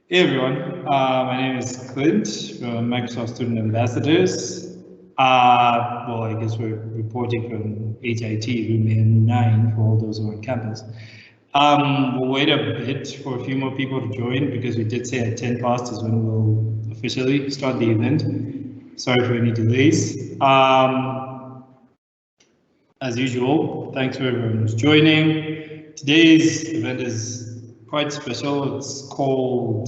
Hey everyone, my name is Clint from Microsoft Student Ambassadors. Well, I guess we're reporting from HIT, room N9 for all those who are on campus. We'll wait a bit for a few more people to join because we did say at 10 past is when we'll officially start the event. Sorry for any delays. As usual, thanks for everyone who's joining. Today's event is quite special. It's called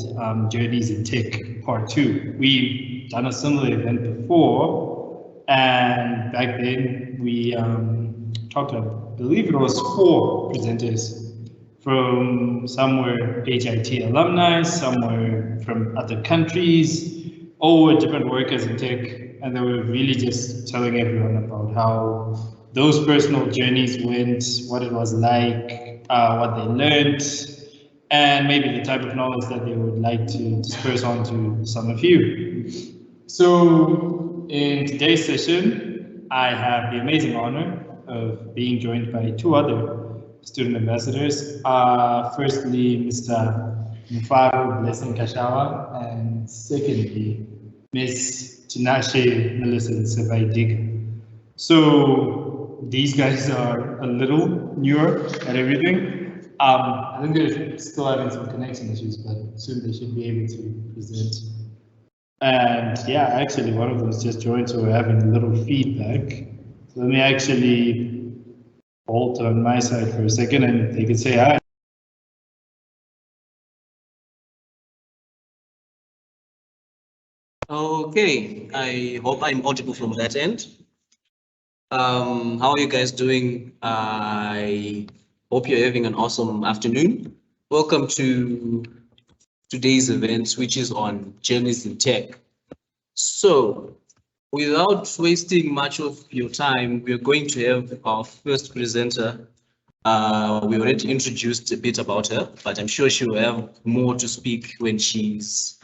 Journeys in Tech Part 2. We've done a similar event before, and back then we talked to, I believe it was 4 presenters from somewhere HIT alumni, somewhere from other countries, all were different workers in tech, and they were really just telling everyone about how those personal journeys went, what it was like, what they learned, and maybe the type of knowledge that they would like to disperse on to some of you. So in today's session, I have the amazing honor of being joined by 2 other student ambassadors. Firstly, Mr. Muvirimi-Mukarakate Kashava, and secondly, Ms. Tinashe Millicent Sefaidiga. So these guys are a little newer at everything. I think they're still having some connection issues, but soon they should be able to present. And yeah, actually one of them has just joined, so we're having a little feedback. So let me actually halt on my side for a second and they can say hi. Okay, I hope I'm audible from that end. How are you guys doing? I hope you're having an awesome afternoon. Welcome to today's event, which is on journeys in tech. So, without wasting much of your time, we're going to have our first presenter. We already introduced a bit about her, but I'm sure she will have more to speak when she's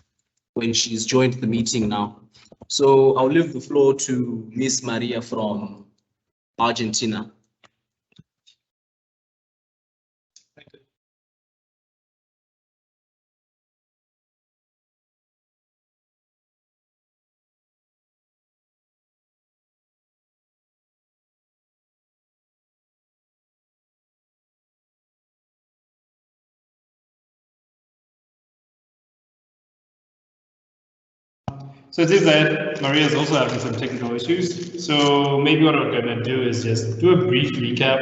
joined the meeting now. So I'll leave the floor to Miss Maria from Argentina. So it is that Maria is also having some technical issues. So maybe what we're going to do is just do a brief recap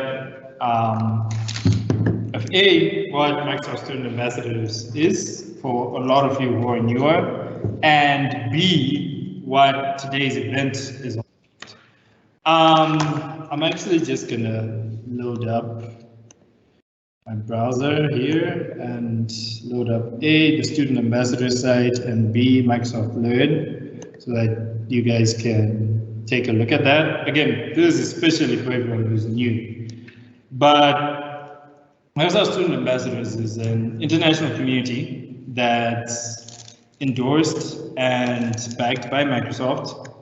of A, what Microsoft Student Ambassadors is for a lot of you who are newer, and B, what today's event is all about. I'm actually just going to load up my browser here and load up A, the Student Ambassador site, and B, Microsoft Learn, so that you guys can take a look at that. Again, this is especially for everyone who's new. But Microsoft Student Ambassadors is an international community that's endorsed and backed by Microsoft,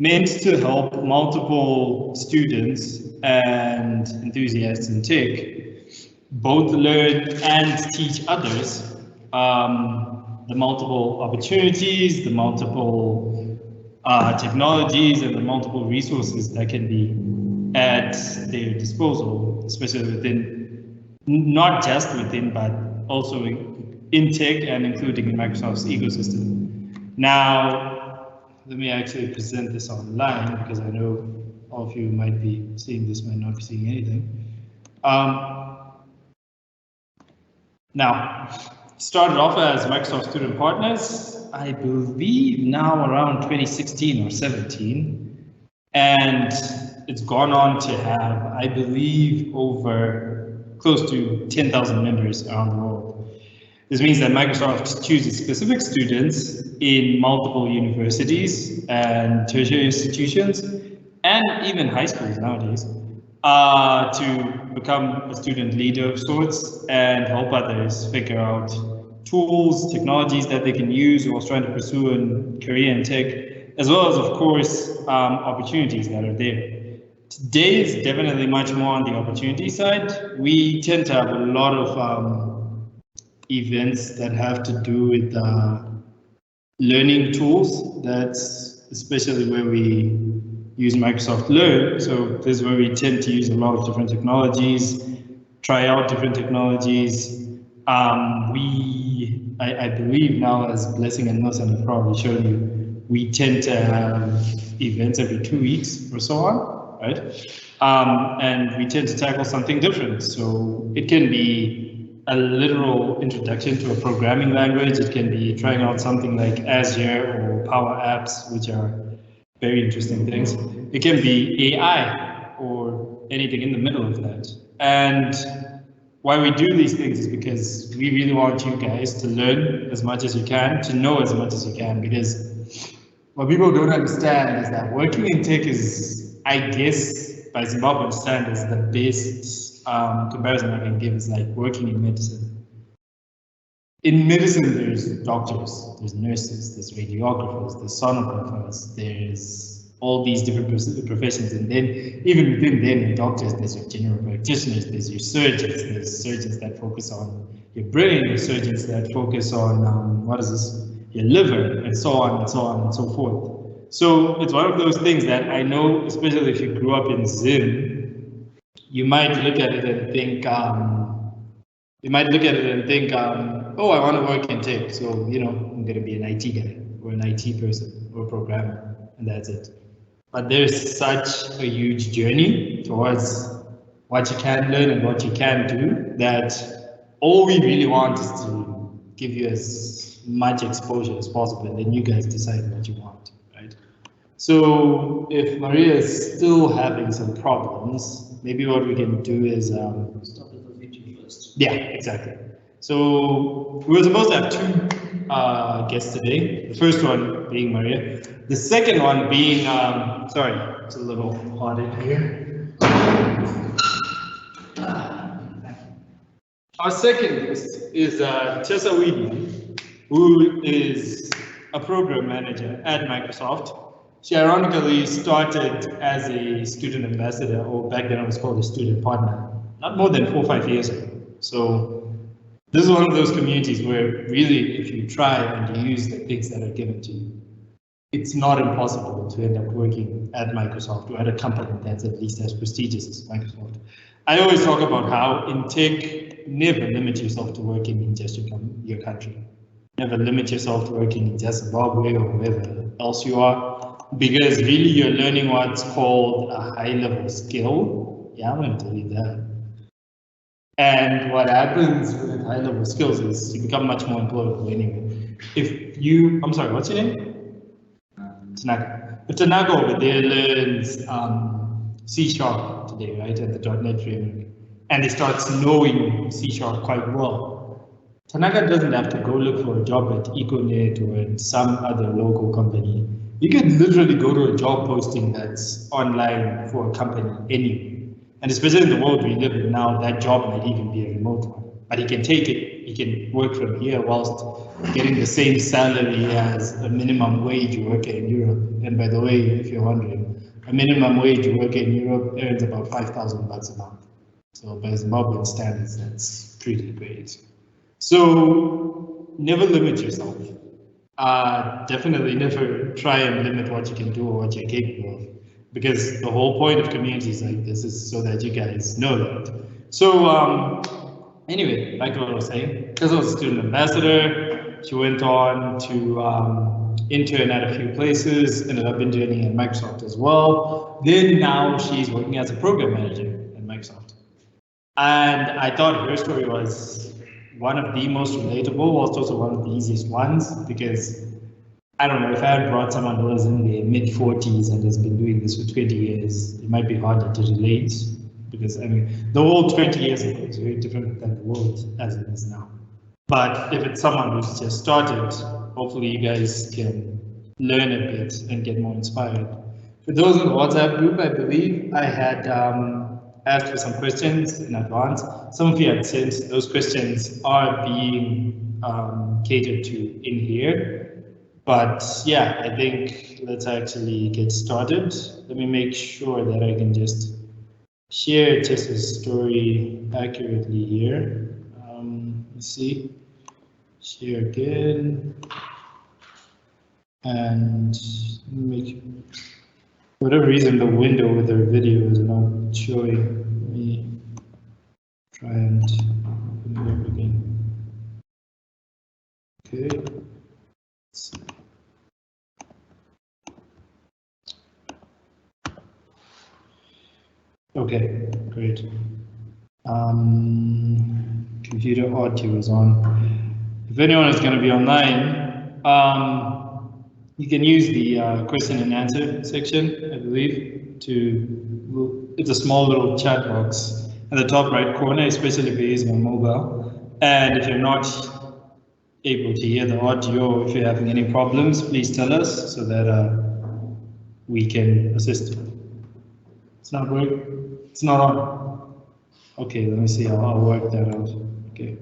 meant to help multiple students and enthusiasts in tech both learn and teach others the multiple opportunities, the multiple technologies, and the multiple resources that can be at their disposal, especially within, not just within, but also in tech and including in Microsoft's ecosystem. Now, let me actually present this online because I know all of you might be seeing this, might not be seeing anything. Now, started off as Microsoft Student Partners, I believe now around 2016 or 17, and it's gone on to have, I believe, over close to 10,000 members around the world. This means that Microsoft chooses specific students in multiple universities and tertiary institutions, and even high schools nowadays, to become a student leader of sorts and help others figure out tools, technologies that they can use whilst trying to pursue a career in tech, as well as, of course, opportunities that are there. Today is definitely much more on the opportunity side. We tend to have a lot of events that have to do with learning tools. That's especially where we use Microsoft Learn. So this is where we tend to use a lot of different technologies, try out different technologies. I believe now, as Blessing and Millicent have probably shown you, we tend to have events every 2 weeks or so on, right? And we tend to tackle something different. So it can be a literal introduction to a programming language. It can be trying out something like Azure or Power Apps, which are very interesting things. It can be AI or anything in the middle of that. And why we do these things is because we really want you guys to learn as much as you can, to know as much as you can, because what people don't understand is that working in tech is, I guess, by Zimbabwean standards, the best comparison I can give is like working in medicine. In medicine, there's doctors, there's nurses, there's radiographers, there's sonographers, there's all these different professions, and then even within them, in doctors, there's your general practitioners, there's your surgeons, there's surgeons that focus on your brain, there's surgeons that focus on your liver, and so on and so on and so forth. So it's one of those things that I know, especially if you grew up in Zim, you might look at it and think, oh, I want to work in tech, so I'm going to be an IT guy or an IT person or a programmer, and that's it. But there's such a huge journey towards what you can learn and what you can do that all we really want is to give you as much exposure as possible, and then you guys decide what you want, right? So if Maria is still having some problems, maybe what we can do is stop the video first. Yeah, exactly. So we were supposed to have two guests today. The first one being Maria. The second one being, sorry, it's a little hot in here. Our second guest is Tessa Weedman, who is a program manager at Microsoft. She ironically started as a student ambassador, or back then it was called a student partner, not more than 4 or 5 years ago. So this is one of those communities where really, if you try and you use the things that are given to you, it's not impossible to end up working at Microsoft or at a company that's at least as prestigious as Microsoft. I always talk about how in tech, never limit yourself to working in just your country. Never limit yourself to working in just Zimbabwe or wherever else you are, because really you're learning what's called a high-level skill. Yeah, I'm going to tell you that. And what happens with high-level skills is you become much more employable anyway. I'm sorry, what's your name? Tanaka. If Tanaka over there learns C# today, right, at the .NET framework, and he starts knowing C# quite well, Tanaka doesn't have to go look for a job at Econet or at some other local company. You can literally go to a job posting that's online for a company anyway. And especially in the world we live in now, that job might even be a remote one. But he can take it, he can work from here whilst getting the same salary as a minimum wage worker in Europe. And by the way, if you're wondering, a minimum wage worker in Europe earns about 5,000 bucks a month. So by Zimbabwean standards, that's pretty great. So never limit yourself. Definitely never try and limit what you can do or what you're capable of, because the whole point of communities like this is so that you guys know that. So anyway, like what I was saying, Tessa was a student ambassador. She went on to intern at a few places, ended up interning at Microsoft as well. Then now she's working as a program manager at Microsoft. And I thought her story was one of the most relatable, whilst also one of the easiest ones, because I don't know, if I had brought someone who was in their mid-40s and has been doing this for 20 years, it might be harder to relate, because I mean, the world 20 years ago is very different than the world as it is now. But if it's someone who's just started, hopefully you guys can learn a bit and get more inspired. For those in the WhatsApp group, I believe I had asked for some questions in advance. Some of you had sent, those questions are being catered to in here. But yeah, I think let's actually get started. Let me make sure that I can just share Tessa's story accurately here. Let's see. share again, and make, for whatever reason, the window with the video is not showing. Let me try and open it up again. Okay. Okay, great. Computer audio is on. If anyone is going to be online, you can use the question and answer section, I believe, it's a small little chat box at the top right corner, especially if you're using a mobile. And if you're not able to hear the audio, if you're having any problems, please tell us so that we can assist you. It's not working? It's not on? Okay, let me see, I'll work that out. Okay.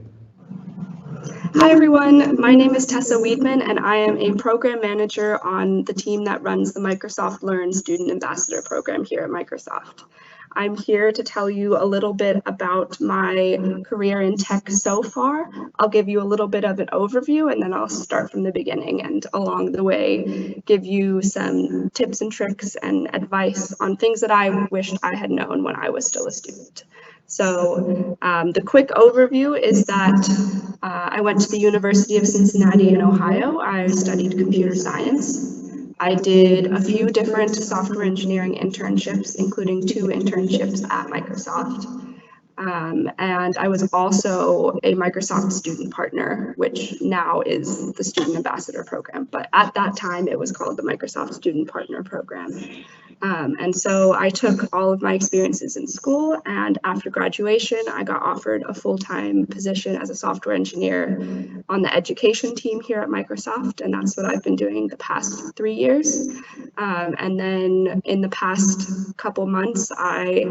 Hi everyone, my name is Tessa Weidman and I am a program manager on the team that runs the Microsoft Learn Student Ambassador program here at Microsoft. I'm here to tell you a little bit about my career in tech so far. I'll give you a little bit of an overview and then I'll start from the beginning and along the way give you some tips and tricks and advice on things that I wished I had known when I was still a student. So the quick overview is that I went to the University of Cincinnati in Ohio. I studied computer science. I did a few different software engineering internships, including 2 internships at Microsoft. And I was also a Microsoft student partner, which now is the Student Ambassador program. But at that time, it was called the Microsoft Student Partner Program. And so I took all of my experiences in school, and after graduation, I got offered a full-time position as a software engineer on the education team here at Microsoft, and that's what I've been doing the past 3 years. And then in the past couple months, I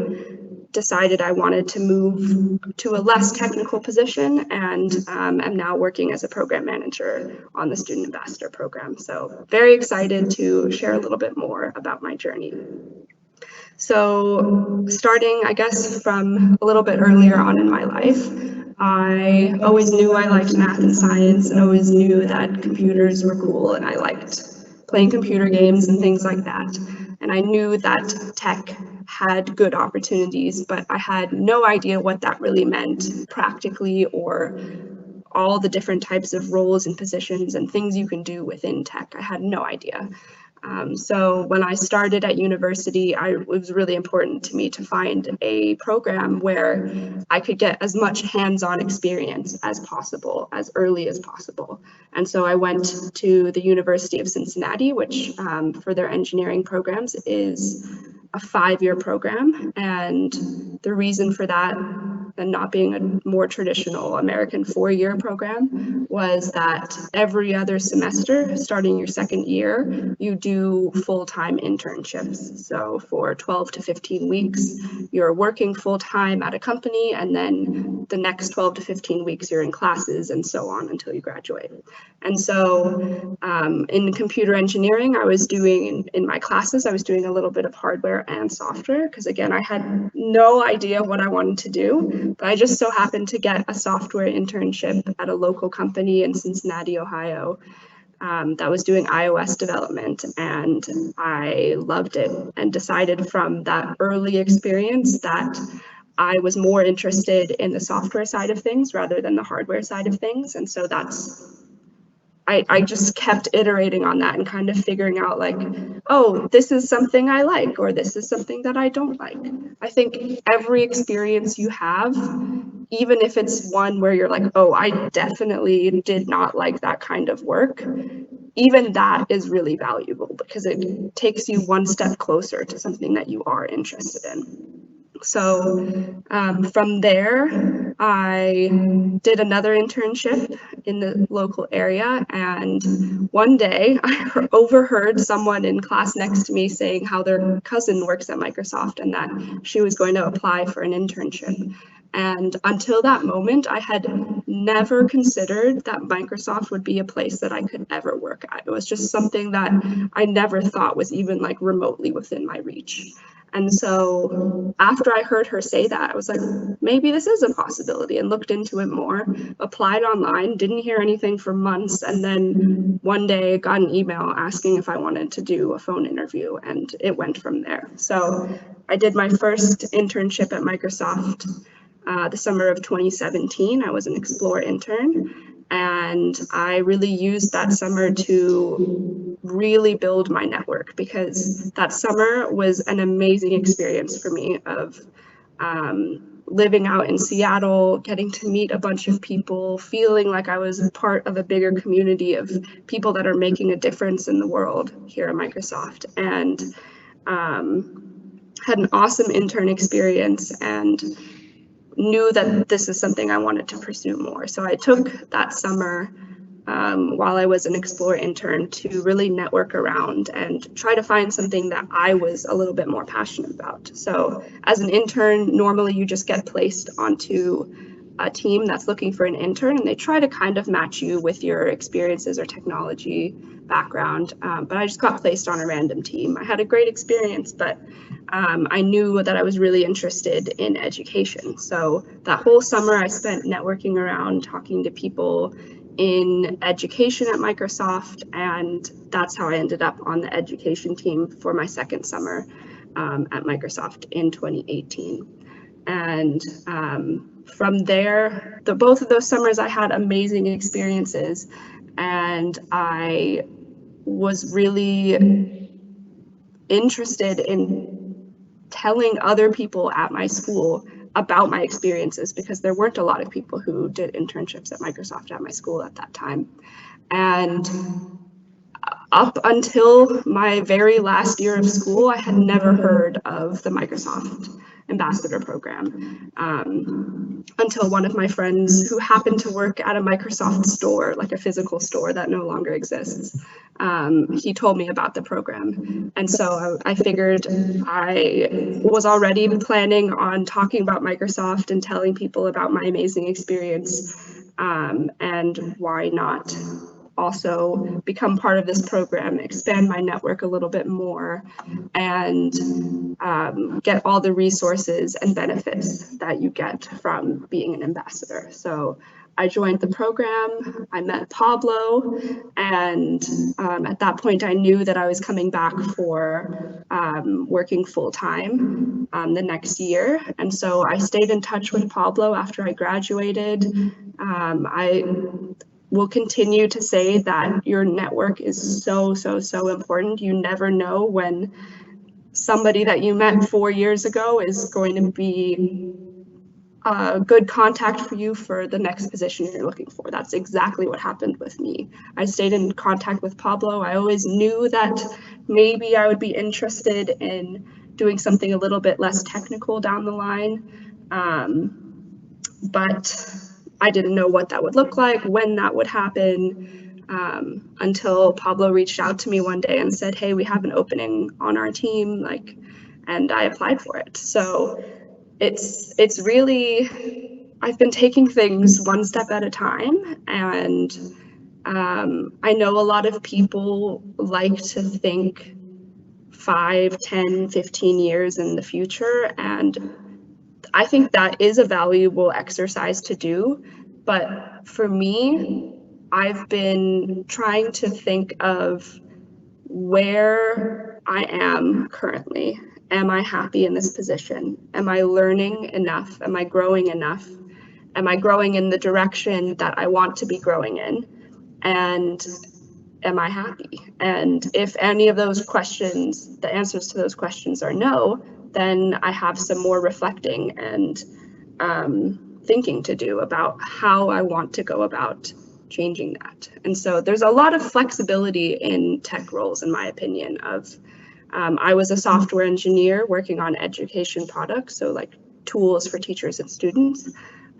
decided I wanted to move to a less technical position, and am now working as a program manager on the Student Ambassador program. So very excited to share a little bit more about my journey. So starting, I guess, from a little bit earlier on in my life, I always knew I liked math and science and always knew that computers were cool and I liked playing computer games and things like that. And I knew that tech had good opportunities, but I had no idea what that really meant practically or all the different types of roles and positions and things you can do within tech. I had no idea. So when I started at university, it was really important to me to find a program where I could get as much hands-on experience as possible, as early as possible. And so I went to the University of Cincinnati, which for their engineering programs is a 5-year program. And the reason for that, and not being a more traditional American 4-year program, was that every other semester, starting your 2nd year, you do full-time internships. So for 12 to 15 weeks, you're working full-time at a company, and then the next 12 to 15 weeks, you're in classes and so on until you graduate. And so in computer engineering, I was doing, in my classes, I was doing a little bit of hardware and software, because again, I had no idea what I wanted to do, but I just so happened to get a software internship at a local company in Cincinnati, Ohio, that was doing iOS development, and I loved it and decided from that early experience that I was more interested in the software side of things rather than the hardware side of things. And so I just kept iterating on that and kind of figuring out like, oh, this is something I like, or this is something that I don't like. I think every experience you have, even if it's one where you're like, oh, I definitely did not like that kind of work, even that is really valuable because it takes you one step closer to something that you are interested in. So from there, I did another internship in the local area, and one day I overheard someone in class next to me saying how their cousin works at Microsoft and that she was going to apply for an internship. And until that moment, I had never considered that Microsoft would be a place that I could ever work at. It was just something that I never thought was even like remotely within my reach. And so after I heard her say that, I was like, maybe this is a possibility, and looked into it more, applied online, didn't hear anything for months. And then one day got an email asking if I wanted to do a phone interview, and it went from there. So I did my first internship at Microsoft the summer of 2017. I was an Explore intern, and I really used that summer to really build my network, because that summer was an amazing experience for me of living out in Seattle, getting to meet a bunch of people, feeling like I was part of a bigger community of people that are making a difference in the world here at Microsoft, and had an awesome intern experience, and knew that this is something I wanted to pursue more. So I took that summer while I was an Explore intern to really network around and try to find something that I was a little bit more passionate about. So as an intern, normally you just get placed onto a team that's looking for an intern, and they try to kind of match you with your experiences or technology background. But I just got placed on a random team. I had a great experience, but I knew that I was really interested in education. So that whole summer I spent networking around, talking to people in education at Microsoft, and that's how I ended up on the education team for my second summer at Microsoft in 2018. And from there, both of those summers I had amazing experiences, and I was really interested in telling other people at my school about my experiences, because there weren't a lot of people who did internships at Microsoft at my school at that time. And up until my very last year of school, I had never heard of the Microsoft Ambassador Program until one of my friends, who happened to work at a Microsoft store, like a physical store that no longer exists, he told me about the program. And so I figured I was already planning on talking about Microsoft and telling people about my amazing experience, and why not also become part of this program, expand my network a little bit more, and get all the resources and benefits that you get from being an ambassador. So I joined the program, I met Pablo, and at that point I knew that I was coming back for working full-time the next year. And so I stayed in touch with Pablo after I graduated. I will continue to say that your network is so important. You never know when somebody that you met 4 years ago is going to be a good contact for you for the next position you're looking for. That's exactly what happened with me. I stayed in contact with Pablo. I always knew that maybe I would be interested in doing something a little bit less technical down the line, but I didn't know what that would look like, when that would happen, until Pablo reached out to me one day and said, hey, we have an opening on our team, and I applied for it. So it's really, I've been taking things one step at a time, and I know a lot of people like to think 5, 10, 15 years in the future, and I think that is a valuable exercise to do, but for me, I've been trying to think of where I am currently. Am I happy in this position? Am I learning enough? Am I growing enough? Am I growing in the direction that I want to be growing in? And am I happy? And if any of those questions, the answers to those questions are no, then I have some more reflecting and thinking to do about how I want to go about changing that. And so there's a lot of flexibility in tech roles, in my opinion. I was a software engineer working on education products, so like tools for teachers and students,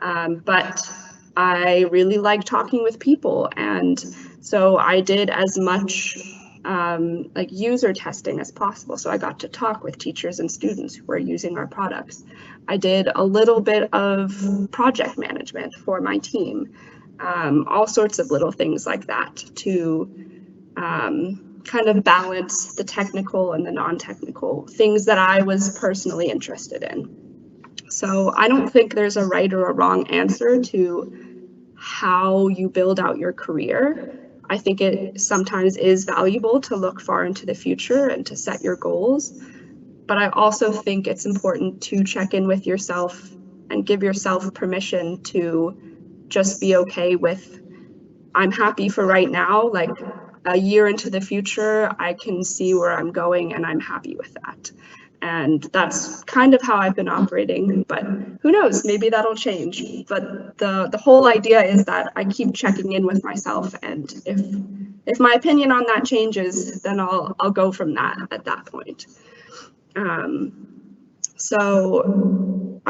but I really like talking with people, and so I did as much like user testing as possible. So I got to talk with teachers and students who were using our products. I did a little bit of project management for my team, all sorts of little things like that to kind of balance the technical and the non-technical things that I was personally interested in. So I don't think there's a right or a wrong answer to how you build out your career. I think it sometimes is valuable to look far into the future and to set your goals. But I also think it's important to check in with yourself and give yourself permission to just be okay with, I'm happy for right now, like a year into the future, I can see where I'm going and I'm happy with that. And that's kind of how I've been operating, but who knows, maybe that'll change. But the whole idea is that I keep checking in with myself, and if my opinion on that changes, then I'll go from that at that point. So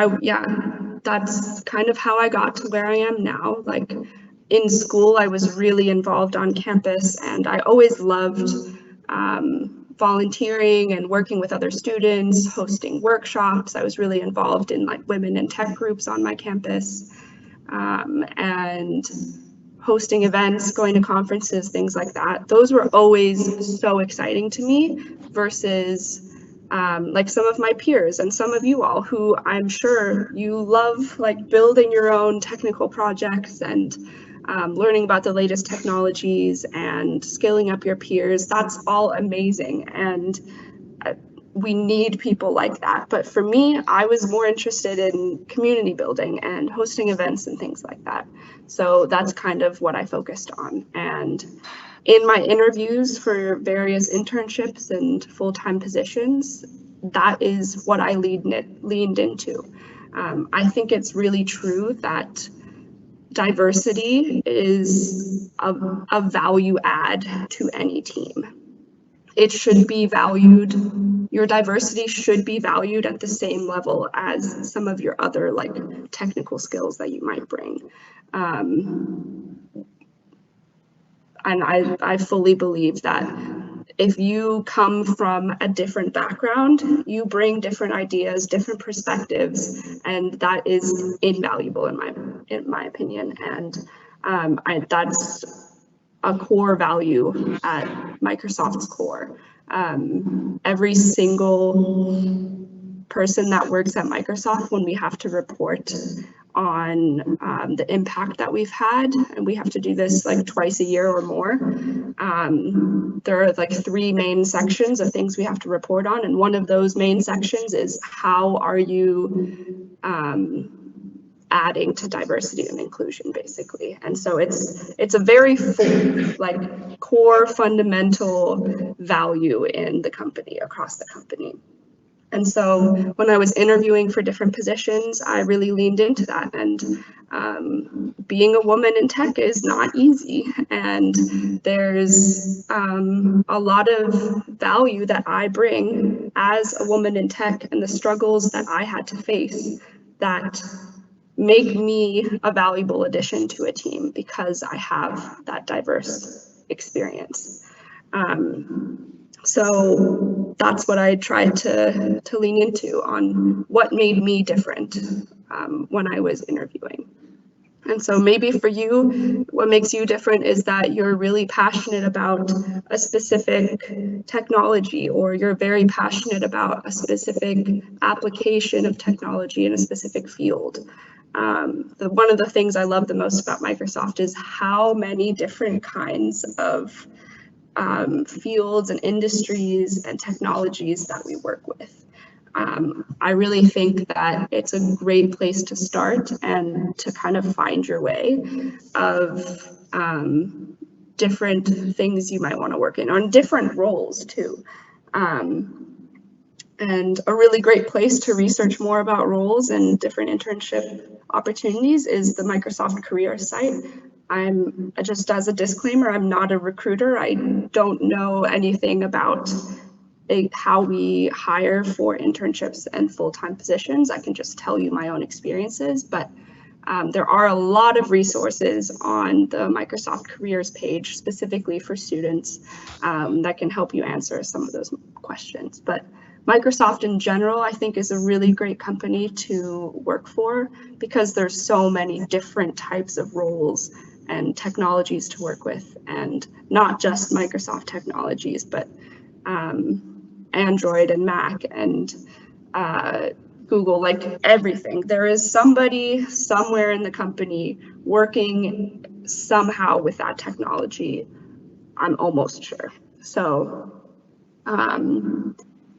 that's kind of how I got to where I am now. Like in school, I was really involved on campus, and I always loved volunteering and working with other students, hosting workshops. I was really involved in like women in tech groups on my campus, and hosting events, going to conferences, things like that. Those were always so exciting to me versus like some of my peers and some of you all who I'm sure you love like building your own technical projects and learning about the latest technologies and scaling up your peers. That's all amazing, and we need people like that. But for me, I was more interested in community building and hosting events and things like that. So that's kind of what I focused on. And in my interviews for various internships and full-time positions, that is what I leaned into. I think it's really true that diversity is a value add to any team. It should be valued, your diversity should be valued at the same level as some of your other like technical skills that you might bring. And I fully believe that if you come from a different background, you bring different ideas, different perspectives, and that is invaluable in my opinion. And that's a core value at Microsoft's core. Every single person that works at Microsoft, when we have to report on the impact that we've had, and we have to do this like twice a year or more. There are like 3 main sections of things we have to report on, and one of those main sections is how are you adding to diversity and inclusion, basically. And so it's a very like core fundamental value in the company, across the company. And so when I was interviewing for different positions, I really leaned into that. And being a woman in tech is not easy. And there's a lot of value that I bring as a woman in tech, and the struggles that I had to face that make me a valuable addition to a team because I have that diverse experience. So that's what I tried to lean into on what made me different when I was interviewing. And so maybe for you, what makes you different is that you're really passionate about a specific technology, or you're very passionate about a specific application of technology in a specific field. One of the things I love the most about Microsoft is how many different kinds of fields and industries and technologies that we work with. I really think that it's a great place to start and to kind of find your way of different things you might want to work in, on different roles too. And a really great place to research more about roles and different internship opportunities is the Microsoft Careers site. I'm just, as a disclaimer, I'm not a recruiter. I don't know anything about how we hire for internships and full-time positions. I can just tell you my own experiences, but there are a lot of resources on the Microsoft Careers page specifically for students that can help you answer some of those questions. But Microsoft in general, I think, is a really great company to work for because there's so many different types of roles and technologies to work with, and not just Microsoft technologies, but Android and Mac and Google, like everything. There is somebody somewhere in the company working somehow with that technology, I'm almost sure. So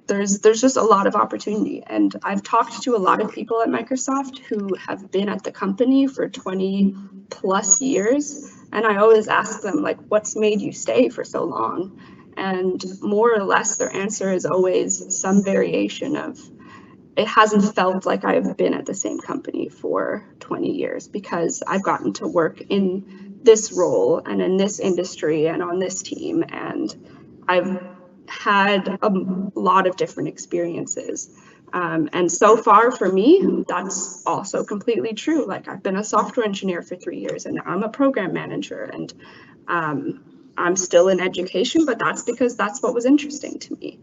there's just a lot of opportunity. And I've talked to a lot of people at Microsoft who have been at the company for 20 plus years. And I always ask them, like, what's made you stay for so long? And more or less their answer is always some variation of, it hasn't felt like I've been at the same company for 20 years because I've gotten to work in this role and in this industry and on this team. And I've had a lot of different experiences. And so far for me, that's also completely true. Like, I've been a software engineer for 3 years and now I'm a program manager, and I'm still in education, but that's because that's what was interesting to me.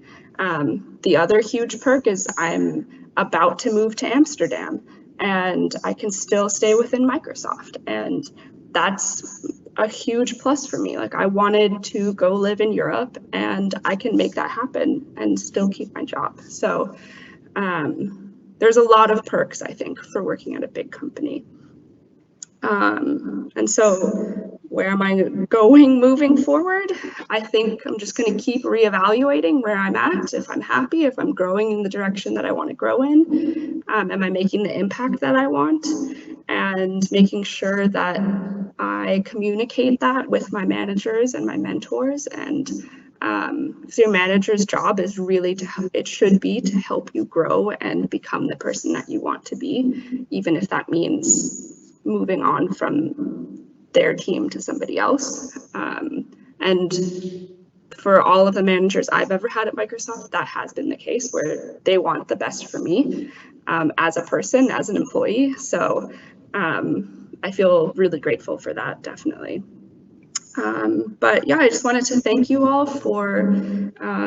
The other huge perk is I'm about to move to Amsterdam and I can still stay within Microsoft. And that's a huge plus for me. Like, I wanted to go live in Europe and I can make that happen and still keep my job. So there's a lot of perks, I think, for working at a big company. And so where am I going moving forward? I think I'm just going to keep reevaluating where I'm at, if I'm happy, if I'm growing in the direction that I want to grow in, am I making the impact that I want, and making sure that I communicate that with my managers and my mentors. And so your manager's job is really it should be to help you grow and become the person that you want to be, even if that means moving on from their team to somebody else. And for all of the managers I've ever had at Microsoft, that has been the case, where they want the best for me as a person, as an employee. So I feel really grateful for that, definitely. But yeah, I just wanted to thank you all for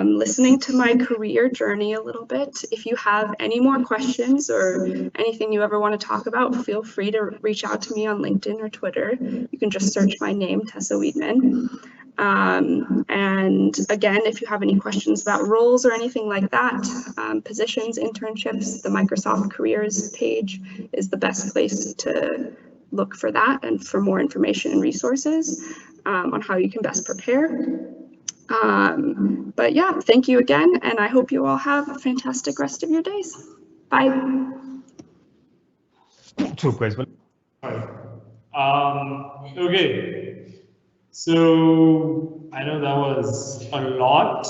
listening to my career journey a little bit. If you have any more questions or anything you ever want to talk about, feel free to reach out to me on LinkedIn or Twitter. You can just search my name, Tessa Weidman. And again, if you have any questions about roles or anything like that, positions, internships, the Microsoft Careers page is the best place to look for that and for more information and resources on how you can best prepare. But yeah, thank you again, and I hope you all have a fantastic rest of your days. Bye. Two questions. Okay, so I know that was a lot,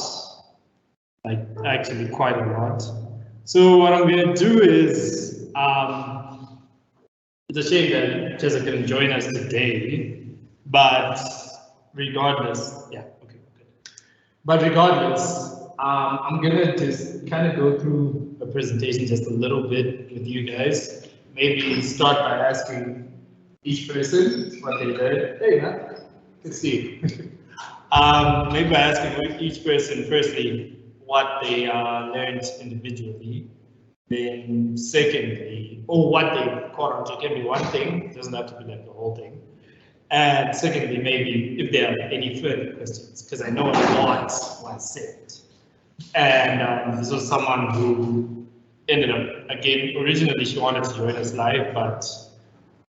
like actually quite a lot. So what I'm going to do is, it's a shame that Tessa couldn't join us today, but regardless, yeah, okay. But regardless, I'm gonna just kind of go through a presentation just a little bit with you guys. Maybe start by asking each person what they learned. Hey, man, good to see you. Maybe by asking each person firstly what they learned individually. Then secondly, or what they caught on, it can be one thing, it doesn't have to be like the whole thing. And secondly, maybe if there are any further questions, because I know a lot was said. And this was someone who ended up, again, originally she wanted to join us live, but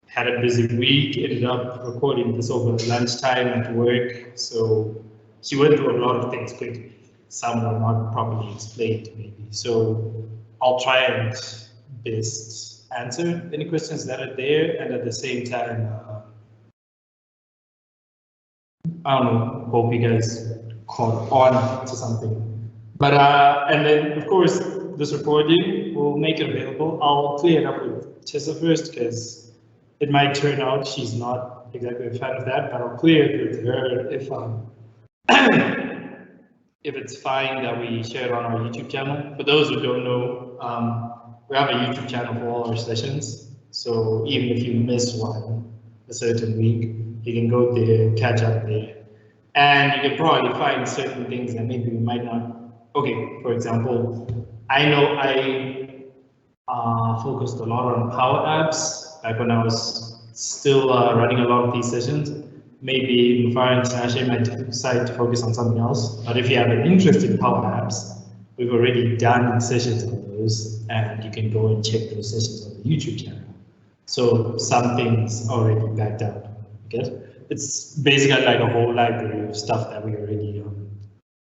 had a busy week, ended up recording this over lunchtime at work. So she went through a lot of things quickly. Some were not properly explained maybe. So I'll try and best answer any questions that are there, and at the same time, I don't know, hope you guys caught on to something. But, and then of course, this recording, we'll make it available. I'll clear it up with Tessa first, because it might turn out she's not exactly a fan of that, but I'll clear it with her if if it's fine that we share it on our YouTube channel. For those who don't know, we have a YouTube channel for all our sessions. So even if you miss one a certain week, you can go there, catch up there. And you can probably find certain things that maybe we might not. Okay, for example, I know I focused a lot on Power Apps back when I was still running a lot of these sessions. Maybe Muvirimi and Tinashe might decide to focus on something else. But if you have an interest in Power Apps, we've already done sessions on those, and you can go and check those sessions on the YouTube channel. So something's already backed up. Okay? It's basically like a whole library of stuff that we already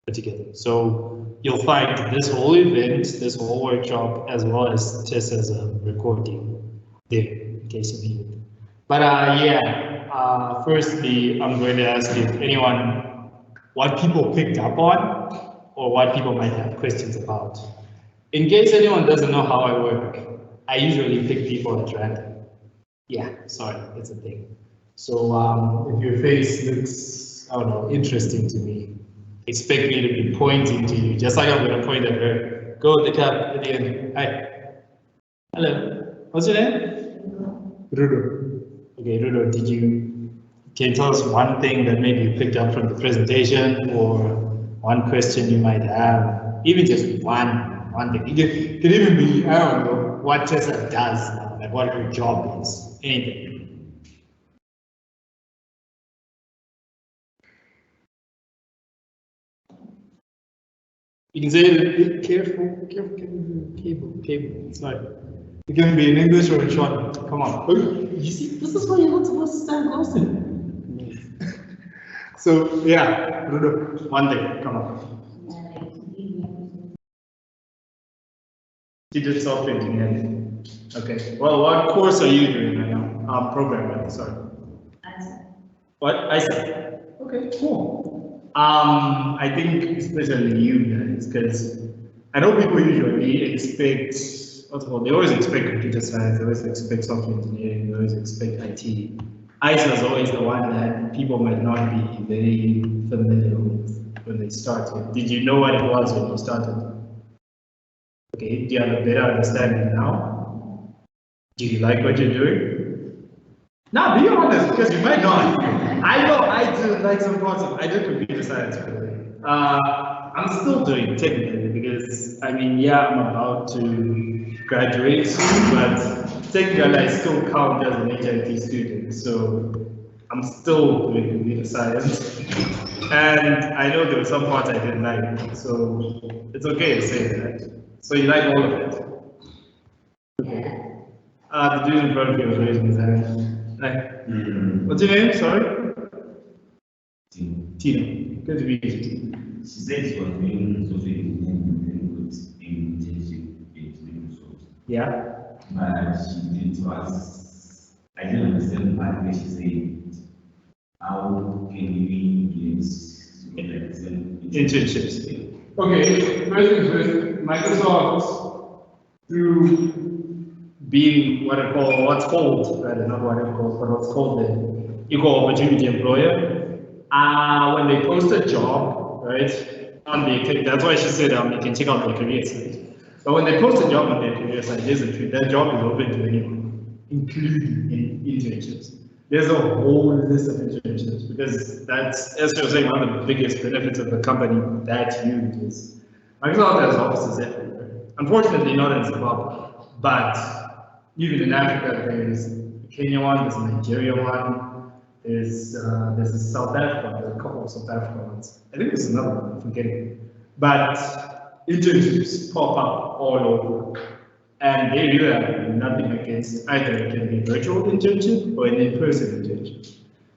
put together. So you'll find this whole event, this whole workshop, as well as just as a recording there, in case you need it. But yeah, firstly, I'm going to ask if anyone, what people picked up on, or what people might have questions about. In case anyone doesn't know how I work, I usually pick people at random. Yeah, sorry, that's a thing. So if your face looks, I don't know, interesting to me, expect me to be pointing to you, just like I'm going to point at her. Go with the cap at the end. Hi. Hello. What's your name? Rudo. Okay, Rudo, can you tell us one thing that maybe you picked up from the presentation, or one question you might have? Even just one thing. It could even be, I don't know, what Tessa does now, like what her job is, anything. You can say it, careful, cable, it's like, it can be in English or in short, come on. You see, this is why you're not supposed to stand close to him. So, yeah, Rudo, one thing, come on. You did software engineering. Okay, well, what course are you doing right now? Programming, sorry. What? ISA. Okay, cool. I think especially you guys, because I know people usually expect, what's it called? They always expect computer science, they always expect software engineering, they always expect IT. ISA is always the one that people might not be very familiar with when they started. Did you know what it was when you started? Okay, do you have a better understanding now? Do you like what you're doing? Now, be honest, because you might not. I know I do like some parts of, I did computer science, by the way. I'm still doing technically because, I mean, yeah, I'm about to graduate soon, but technically I still count as an HIT student, so I'm still doing computer science. And I know there were some parts I didn't like, so it's okay to say that. So you like all of it? Okay. The dude in front of you was raising his hand. Like, what's your name? Sorry? Tina. Good to meet you, Tina. She said she was doing software engineering in internship at Microsoft. Yeah. But she did to us, I didn't understand the part where she said, how can we get internships? Okay, first things first, Microsoft, through being what's called, rather not what it calls, but what's called the equal opportunity employer. When they post a job, right, on the, that's why she said you can check out the career site. But when they post a job on their career site, there's a that job is open to anyone, including internships. There's a whole list of internships because that's, as you're saying, one of the biggest benefits of the company that you use. Microsoft has offices everywhere. Unfortunately, not in Zimbabwe, but even in Africa, there's a Kenya one, there's a Nigeria one, there's a South Africa, there's a couple of South African ones. I think there's another one, I'm forgetting. But internships pop up all over. And they really have nothing against either. It can be a virtual internship or an in-person internship.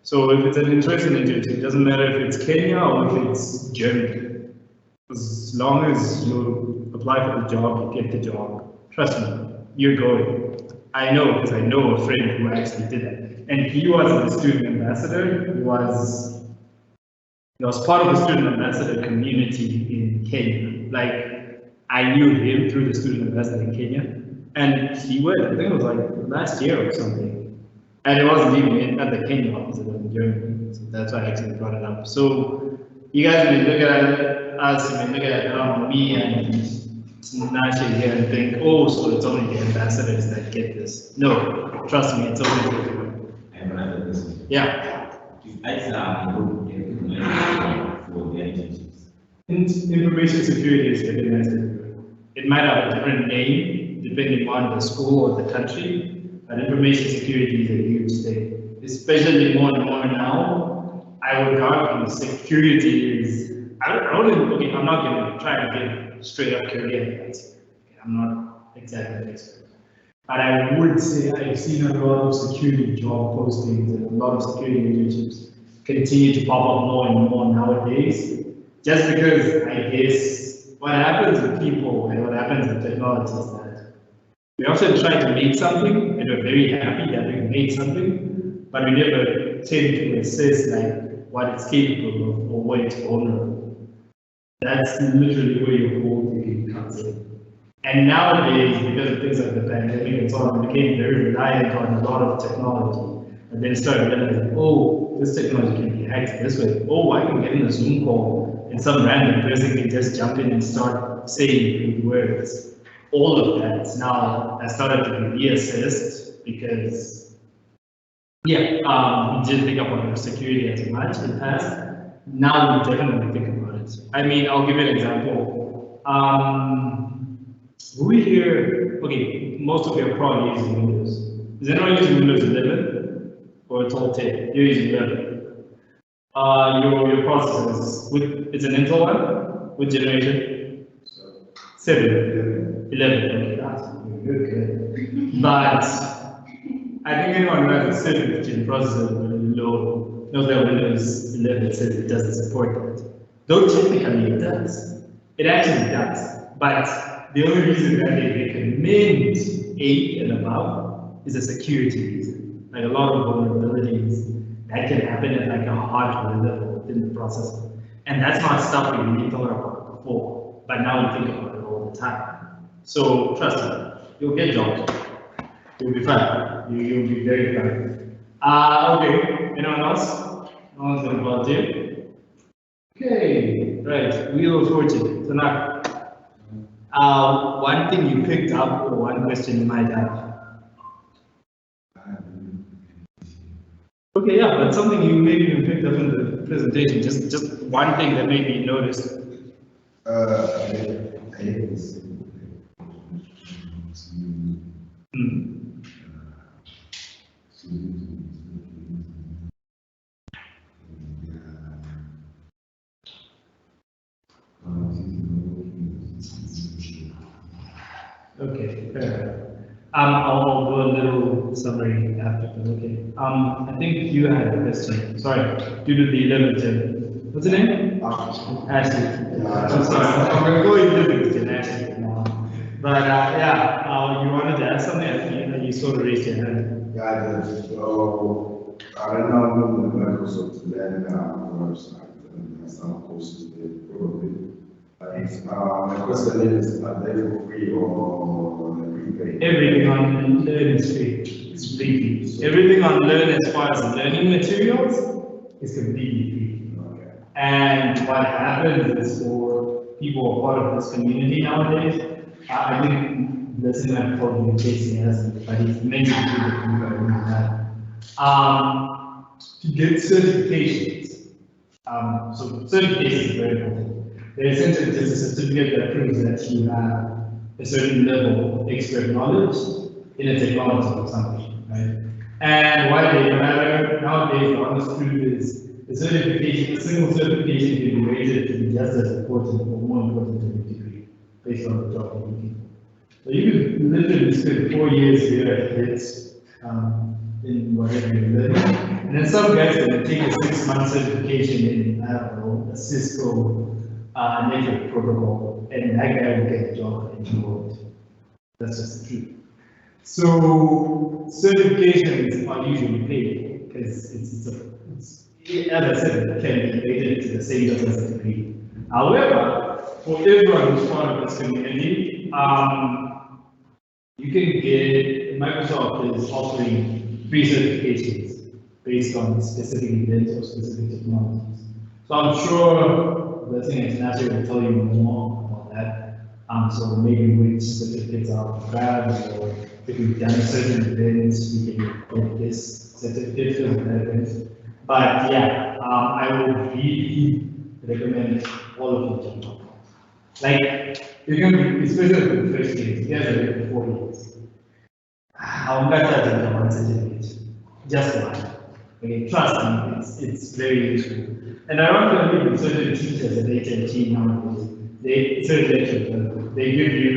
So if it's an in-person internship, it doesn't matter if it's Kenya or if it's Germany. As long as you apply for the job, you get the job, trust me, you're going. I know, because I know a friend who actually did that. And he was a student ambassador. He was part of the student ambassador community in Kenya. Like, I knew him through the student ambassador in Kenya, and he went, I think it was like last year or something, and it wasn't even at the Kenya office, it was in Germany, so that's why I actually brought it up. So you guys may look at us, you may look at me and Tinashe here and think, oh, so it's only the ambassadors that get this. No, trust me, it's only for everyone. I have another question. Yeah. If ISA for their internships. Information security is recognized everywhere. It might have a different name depending on the school or the country, but information security is a huge thing, especially more and more now. I would argue security is, okay, I'm not going to try to get straight up career advice. I'm not exactly an expert. But I would say I've seen a lot of security job postings and a lot of security internships continue to pop up more and more nowadays. Just because I guess what happens with people and what happens with technology is that we often try to make something and we're very happy that we made something, but we never tend to assess like what it's capable of or where it's vulnerable. That's literally where your gold digging comes in. And nowadays, because of things like the pandemic and so on, we became very reliant on a lot of technology. And then started realizing, oh, this technology can be hacked this way. Oh, I can get in a Zoom call and some random person can just jump in and start saying good words. All of that now has started to be reassessed because, yeah, we didn't think about security as much in the past. Now we definitely think about it. I mean, I'll give you an example. We here, okay, most of you are probably using Windows. Is anyone using Windows 11? Or it's all 10? You're using 11. Your processors, it's an Intel one? Which generation? 7. 11. Okay, that's good. But I think anyone who has a 7th gen processor is low. Knows that Windows 11 says it doesn't support that. Though technically it does. It actually does. But the only reason that they recommend 8 and above is a security reason. Like a lot of vulnerabilities that can happen at like a hardware level within the processor. And that's not stuff we really thought about before, but now we think about it all the time. So trust me, you'll get jobs. You'll be fine. You'll be very fine. Okay, anyone else? No one's gonna volunteer? Okay, right, Wheel of Fortune, Tanaka. One thing you picked up or one question you might have. Okay, yeah, but something you maybe even picked up in the presentation, just one thing that maybe you noticed. Okay, fair enough. I'll do a little summary after, okay. I think you had a question, sorry, due to the 11th. What's your name? Ashley. I'm sorry, I'm going to go with 11th, Ashley. But yeah, you wanted to ask something, I think you sort of raised your hand. Yeah, I did. So, I don't know Microsoft then website and some courses there, probably. My question is, are they for free or prepaid? Everything on Learn is free. It's completely free. Everything on Learn as far as learning materials is completely free. Okay. And what happens is for people who are part of this community nowadays, I think Millicent might probably be facing us, but he's mentioned to the people that to get certifications. So certifications is very important. They're essentially just a certificate that proves that you have a certain level of expert knowledge in a technology or something, right? And why they matter nowadays, the honest truth is the certification, a single certification can be rated to be just as important or more important than a degree based on the job you're looking for. So you could literally spend 4 years here at HITS in whatever you're learning. And then some guys can take a 6-month certification in, I don't know, a Cisco network protocol, and that guy will get a job in the world. That's just the truth. So certifications are usually paid because as I said, it can be rated to the same level as a degree. However, for everyone who's part of this community, you can get, Microsoft is offering free certifications based on specific events or specific technologies. So I'm sure Blessing and Tinashe will tell you more about that. So maybe which certificates are grabbed, or if we've done certain events, we can get this certificate for that event. But yeah, I would really recommend all of you to know. Like, you're going to be, especially for the first years, you guys are there for 4 years. I I'm not touching the one certificate. Just one. Okay, trust me, it's very useful. And I don't think with certain teachers at HMT nowadays, they give you,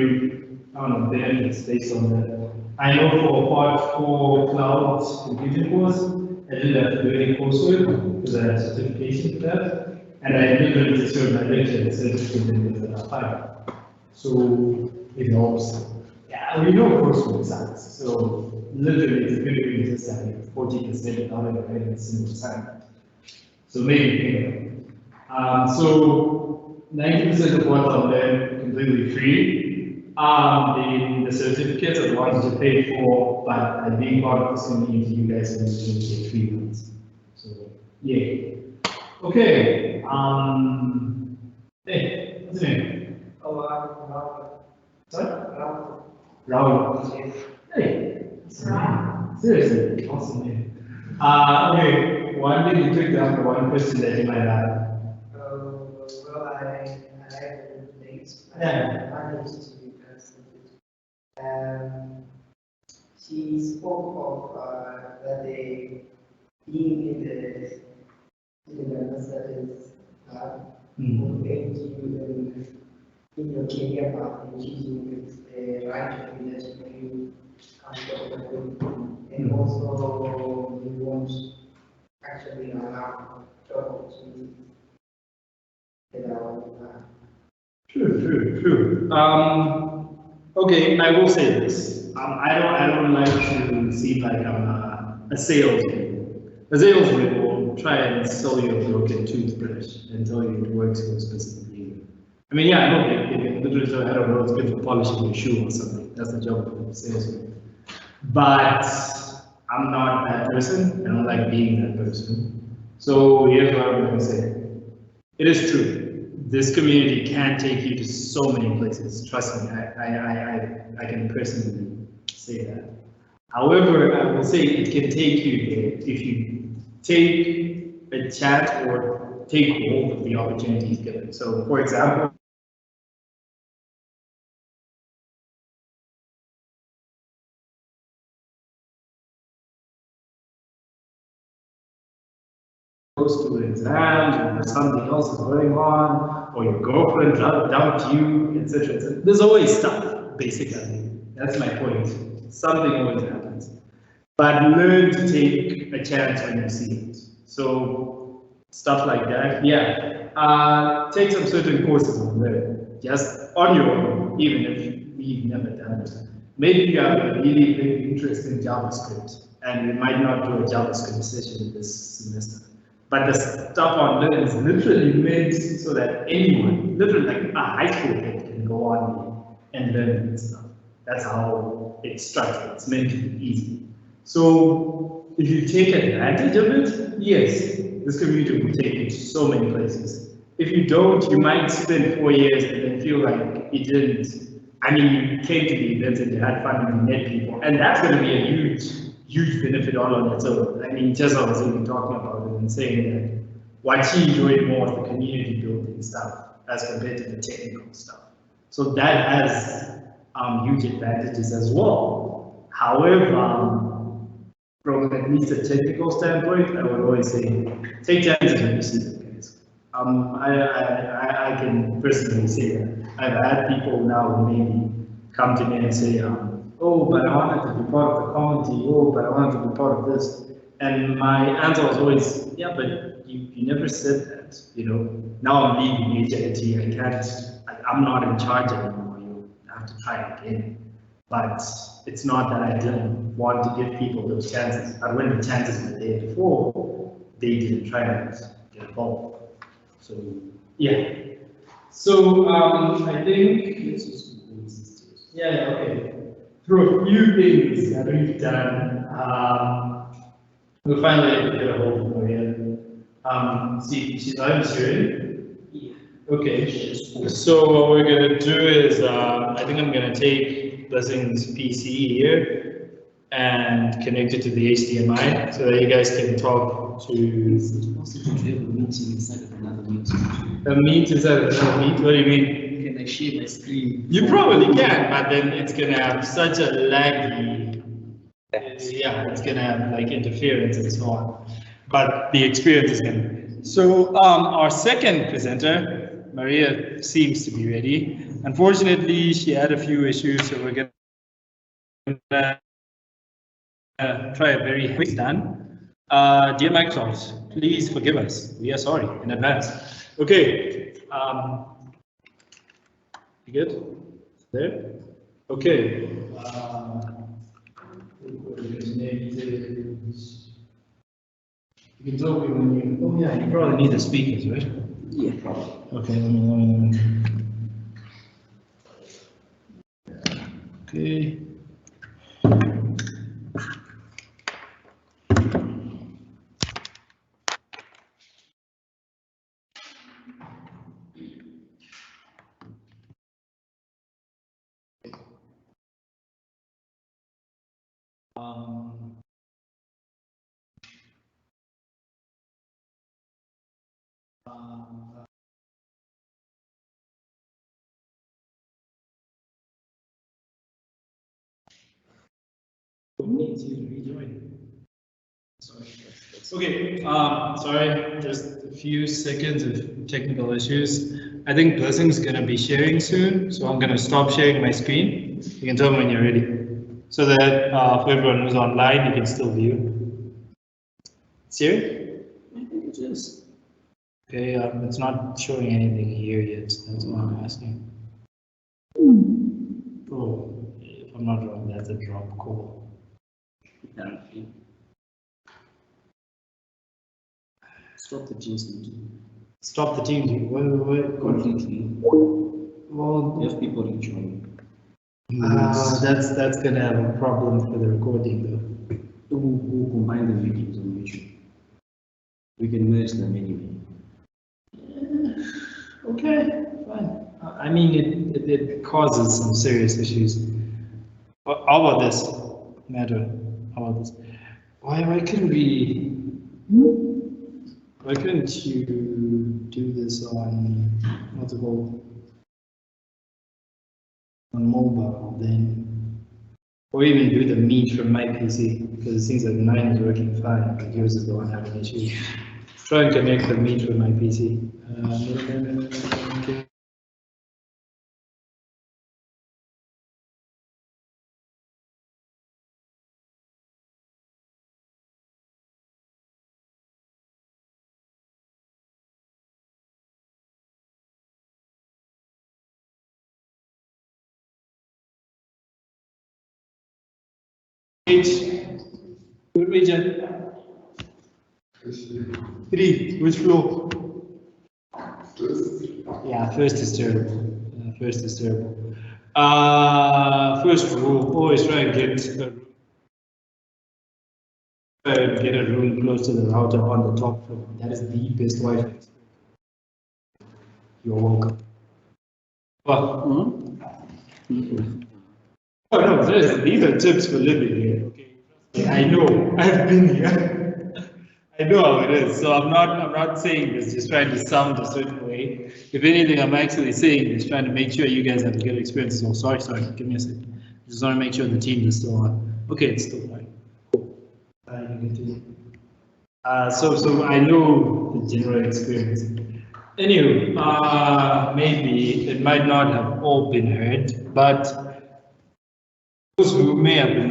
I don't know, benefits based on that. I know for part 4 cloud computing course, I didn't have to do any coursework because I had certification for that. And I literally just showed my lecture and certificate with that fine. So it helps. Yeah, we know coursework sucks. So literally it's good to just having 40% out of every single assignment. So maybe so 90% of what I'm learning completely free. The certificates are the ones you pay for, but by being part of this community, you guys can get free ones. So yeah. Okay. Hey, what's your name? Oh, Rahul. Sorry? Rahul. Hey. Seriously, awesome name. Okay, one thing you took down for one question that you might have. Well, I have names. Yeah. My name is she spoke of that they being in the studies compared to you in your career path and choosing the right combination that you comfortable with, and also you won't actually allow job opportunities that are True. Okay, I will say this. I don't like to seem like I'm a salesman. A salesman will try and sell you a broken toothbrush and tell you it works for a specific reason. I mean, yeah, I know they can literally tell you, I don't know, it's good for polishing your shoe or something. That's the job of a salesman. But I'm not that person. I don't like being that person. So here's what I'm going to say. It is true. This community can take you to so many places. Trust me, I can personally say that. However, I will say it can take you there if you take a chance or take hold of the opportunities given. So, for example, close to exams, or something else is going on, or your girlfriend dumped you, etc., etc. There's always stuff, basically. That's my point. Something always happens. But learn to take a chance when you see it. So stuff like that, yeah. Take some certain courses on there, just on your own, even if you've never done it. Maybe you have a really big interest in JavaScript, and we might not do a JavaScript session this semester. But the stuff on Learn is literally meant so that anyone, literally like a high school kid, can go on and learn this stuff. That's how it's structured. It's meant to be easy. So if you take advantage of it, yes, this community will take you to so many places. If you don't, you might spend 4 years and then feel like it didn't. I mean, you came to the events and you had fun and you met people, and that's going to be a huge benefit all on its own. I mean, just I was even talking about it and saying that what she enjoyed more was the community building stuff as compared to the technical stuff. So that has huge advantages as well. However, from at least a technical standpoint, I would always say take chances when you see them, guys. I can personally say that I've had people now who maybe come to me and say, oh, but I wanted to be part of the community. Oh, but I wanted to be part of this. And my answer was always, yeah, but you never said that. You know, now I'm leaving HIT. I'm not in charge anymore. You have to try again. But it's not that I didn't want to give people those chances. But when the chances were there before, they didn't try and get involved. So yeah. So I think let's just yeah, okay. Through a few things that we've done, we'll finally get a hold of Maria. See, she's not in Syrian. Yeah. Okay. So what we're gonna do is, I think I'm gonna take Blessing's PC here and connect it to the HDMI so that you guys can talk to. Is it possible to have a meeting inside of another meeting? A meet inside of another meet? What do you mean? Can I share my screen? You probably can, but then it's gonna have such a laggy yeah, it's gonna have like interference and so on, but the experience is gonna. So our second presenter, Maria, seems to be ready. Unfortunately, she had a few issues, so we're gonna try a very quick done. Dear Microsoft, please forgive us. We are sorry in advance. Okay. You good? There? Okay. You can tell me when you. Oh yeah, you probably need the speakers, right? Yeah, probably. Okay. Let me. Okay. Need to rejoin. Sorry. Okay, sorry, just a few seconds of technical issues. I think Blessing's gonna be sharing soon, so I'm gonna stop sharing my screen. You can tell me when you're ready, so that for everyone who's online, you can still view. Siri? I think it is. Okay, it's not showing anything here yet. That's why I'm asking. Oh, if I'm not wrong, that's a drop call. Apparently. Stop the Teams meeting. Stop the team. What? Completely. Well, If people rejoin. that's gonna have a problem for the recording though. Who combine the videos on YouTube? We can merge them anyway. Okay, fine. I mean, it causes some serious issues. How about this matter? How about this? Why couldn't we? Why couldn't you do this on what's it called? On mobile then? Or even do the meet from my PC, because it seems like mine is working fine, but yours is the one having issues. Try and connect the meet from my PC. Okay. Good region. 3, which floor? Yeah, first is terrible. First is terrible. First rule, always try and get a room close to the router on the top floor. That is the best Wi-Fi. You're welcome. Well, oh no, these are tips for living here. Okay, I know. I've been here. I know how it is. So I'm not saying this just trying to sound a certain way. If anything, I'm actually saying this trying to make sure you guys have a good experience. So sorry, give me a second. Just want to make sure the team is still on. Okay, it's still fine. You can continue. So I know the general experience. Anyway, maybe it might not have all been heard, but those who may have been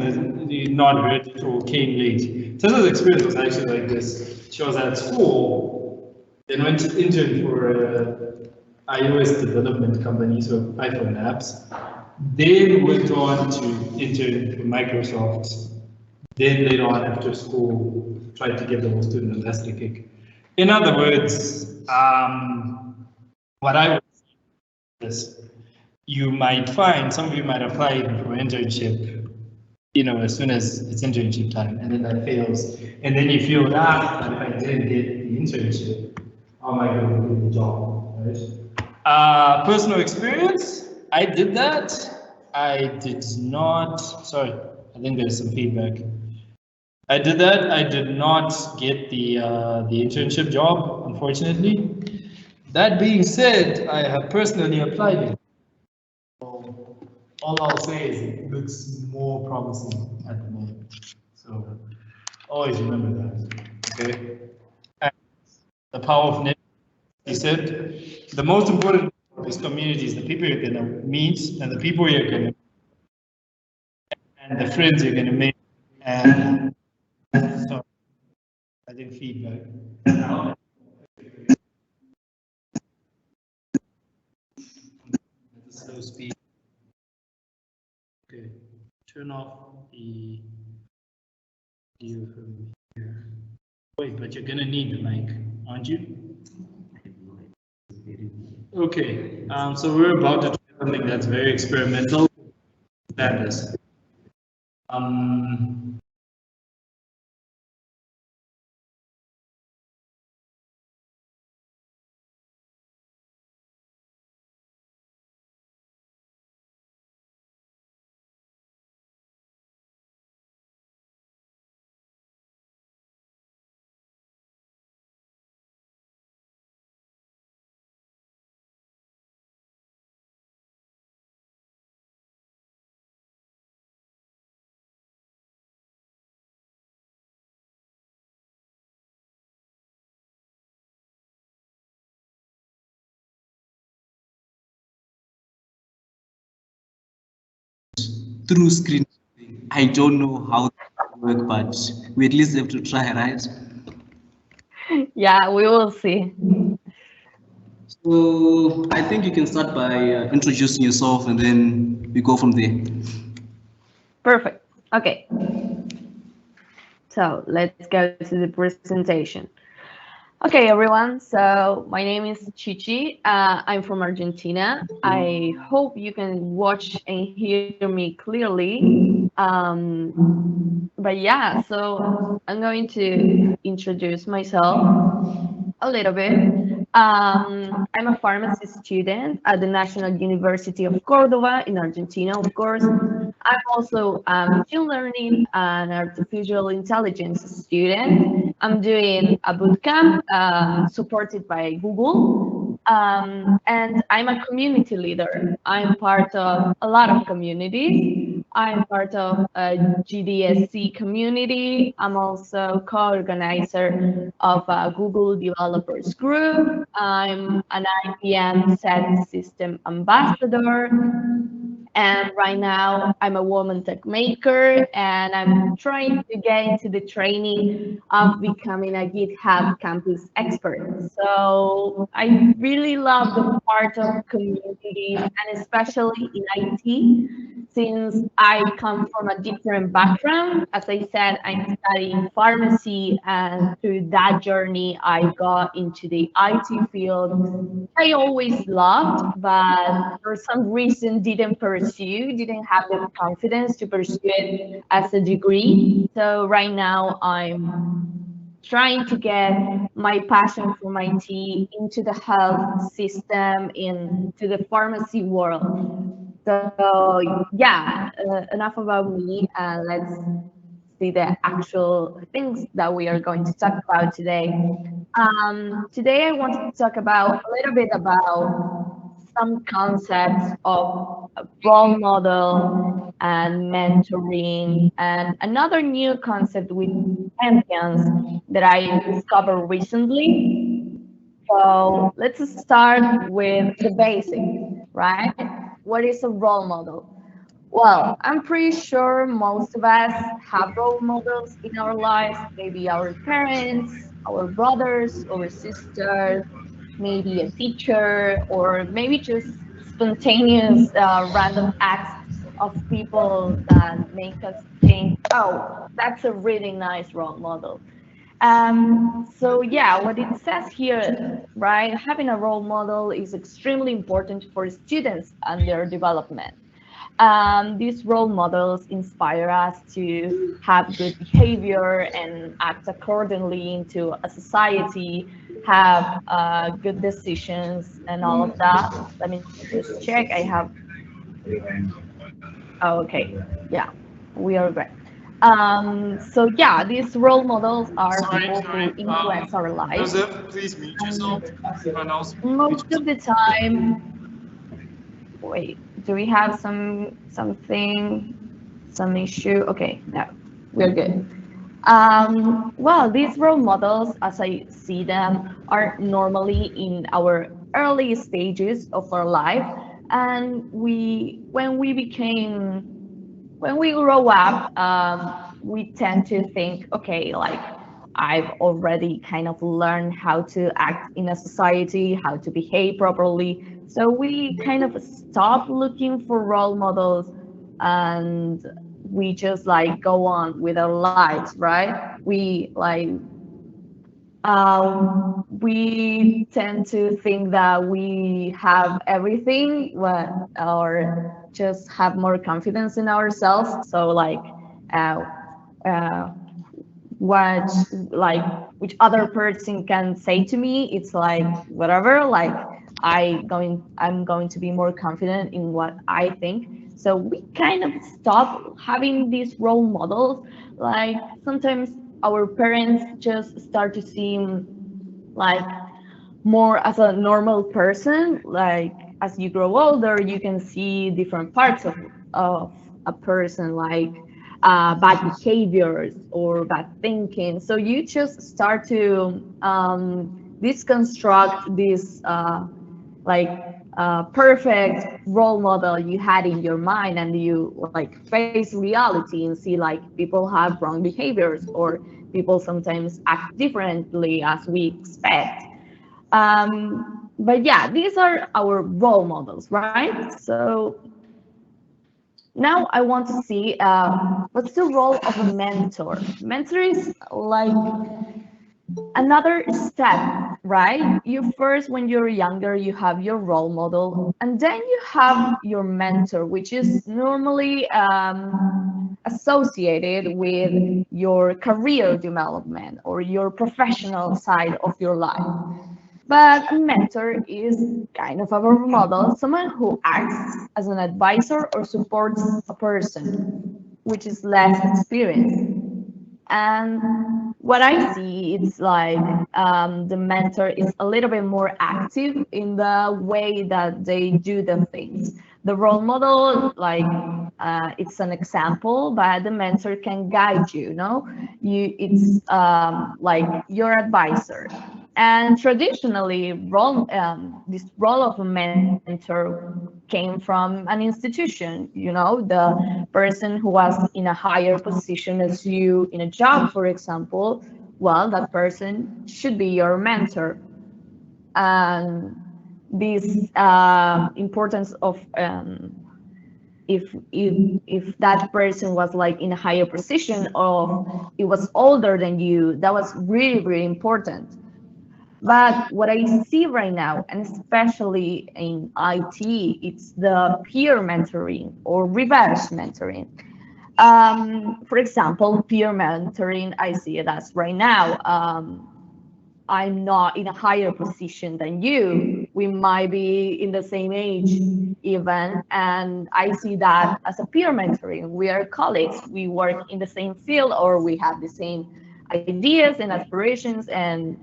not heard it or came late. Tesla's experience was actually like this. She was at school, then went to intern for an iOS development company, so iPhone apps. Then went on to intern for Microsoft. Then later on after school, tried to get the whole student investor kick. In other words, what I would say is you might find, some of you might apply for internship, you know, as soon as it's internship time, and then that fails. And then you feel, if I didn't get the internship, how am I going to get the job, right? Personal experience, I did that. I did not, sorry, I think there's some feedback. I did that. I did not get the internship job, unfortunately. That being said, I have personally applied it. So all I'll say is it looks more promising at the moment. Always remember that. Okay. And the power of network. He said, the most important of this community is the people you're going to meet and the people you're going to and the friends you're going to make. And so, I think feedback. Slow speed. Okay, turn off the video from here. Wait, but you're going to need the mic, aren't you? Okay, so we're about to try something that's very experimental. That is. Through screen. I don't know how it works, but we at least have to try, right? Yeah, we will see. So I think you can start by introducing yourself and then we go from there. Perfect. Okay. So let's go to the presentation. Okay, everyone. So my name is Chichi. I'm from Argentina. I hope you can watch and hear me clearly. But yeah, so I'm going to introduce myself a little bit. I'm a pharmacy student at the National University of Córdoba in Argentina, of course. I'm also a machine learning and artificial intelligence student. I'm doing a bootcamp supported by Google. And I'm a community leader. I'm part of a lot of communities. I'm part of a GDSC community. I'm also co-organizer of a Google Developers Group. I'm an IBM set system ambassador. And right now, I'm a woman tech maker, and I'm trying to get into the training of becoming a GitHub campus expert. So I really love the part of communities, and especially in IT, since I come from a different background. As I said, I'm studying pharmacy, and through that journey, I got into the IT field. I always loved, but for some reason didn't have the confidence to pursue it as a degree. So right now I'm trying to get my passion for my IT into the health system, into the pharmacy world. So yeah, enough about me, and let's see the actual things that we are going to talk about today. Today I want to talk about a little bit about some concepts of a role model and mentoring, and another new concept with champions that I discovered recently. So let's start with the basics, right? What is a role model? Well, I'm pretty sure most of us have role models in our lives, maybe our parents, our brothers or sisters, maybe a teacher, or maybe just spontaneous random acts of people that make us think, oh, that's a really nice role model. So yeah, what it says here, right? Having a role model is extremely important for students and their development. These role models inspire us to have good behavior and act accordingly into a society, have good decisions and all of that. Let me just check. I have. Oh, okay. Yeah, we are great. So yeah, these role models are people who influence our lives. Joseph, please mute yourself. Most of the time, wait, do we have some issue? Okay, no, we're good. Well, these role models, as I see them, are normally in our early stages of our life, and when we grow up, we tend to think, okay, like I've already kind of learned how to act in a society, how to behave properly. So we kind of stop looking for role models and we just like go on with our lives, right? We tend to think that we have everything, or just have more confidence in ourselves. So like, uh, uh, what like which other person can say to me, it's like whatever. Like I'm going to be more confident in what I think. So we kind of stop having these role models. Like sometimes our parents just start to seem like more as a normal person. Like as you grow older, you can see different parts of a person, like bad behaviors or bad thinking. So you just start to deconstruct this perfect role model you had in your mind, and you like face reality and see like people have wrong behaviors, or people sometimes act differently as we expect. But yeah, these are our role models, right? So now I want to see what's the role of a mentor. Mentor is like another step, right? You first, when you're younger, you have your role model, and then you have your mentor, which is normally associated with your career development or your professional side of your life. But a mentor is kind of a role model, someone who acts as an advisor or supports a person which is less experienced. And what I see, it's like the mentor is a little bit more active in the way that they do the things. The role model, like it's an example, but the mentor can guide you. No, it's like your advisor. And traditionally, this role of a mentor came from an institution. The person who was in a higher position as you in a job, for example. Well, that person should be your mentor. And this importance of if that person was like in a higher position, or it was older than you, that was really, really important. But what I see right now, and especially in IT, it's the peer mentoring or reverse mentoring. For example, peer mentoring, I see it as right now. I'm not in a higher position than you. We might be in the same age even, and I see that as a peer mentoring. We are colleagues, we work in the same field, or we have the same ideas and aspirations, and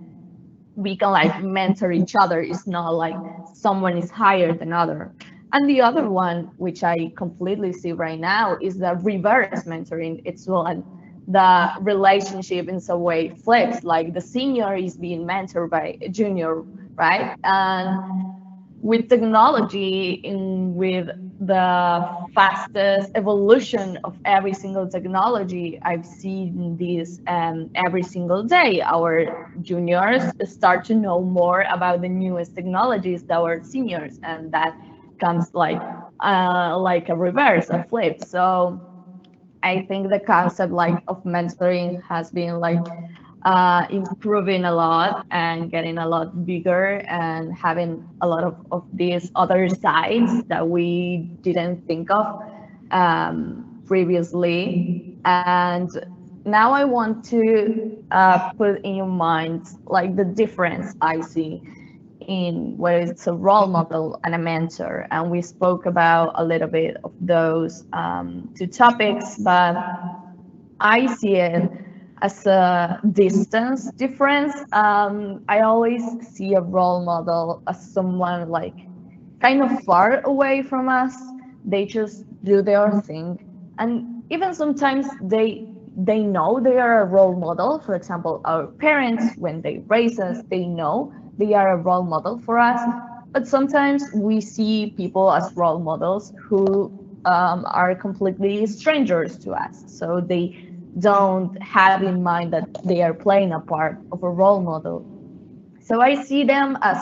we can like mentor each other. It's not like someone is higher than other. And the other one, which I completely see right now, is the reverse mentoring. It's like the relationship in some way flips, like the senior is being mentored by a junior, right? And with technology, with the fastest evolution of every single technology, I've seen this every single day. Our juniors start to know more about the newest technologies than our seniors, and that comes like a reverse, a flip. So I think the concept like of mentoring has been like improving a lot and getting a lot bigger and having a lot of these other sides that we didn't think of previously. And now I want to put in your mind like the difference I see in where it's a role model and a mentor. And we spoke about a little bit of those two topics, but I see it as a distance difference. I always see a role model as someone like kind of far away from us. They just do their thing. And even sometimes they they know they are a role model. For example, our parents, when they raise us, they know they are a role model for us. But sometimes we see people as role models who are completely strangers to us. So they don't have in mind that they are playing a part of a role model. So I see them as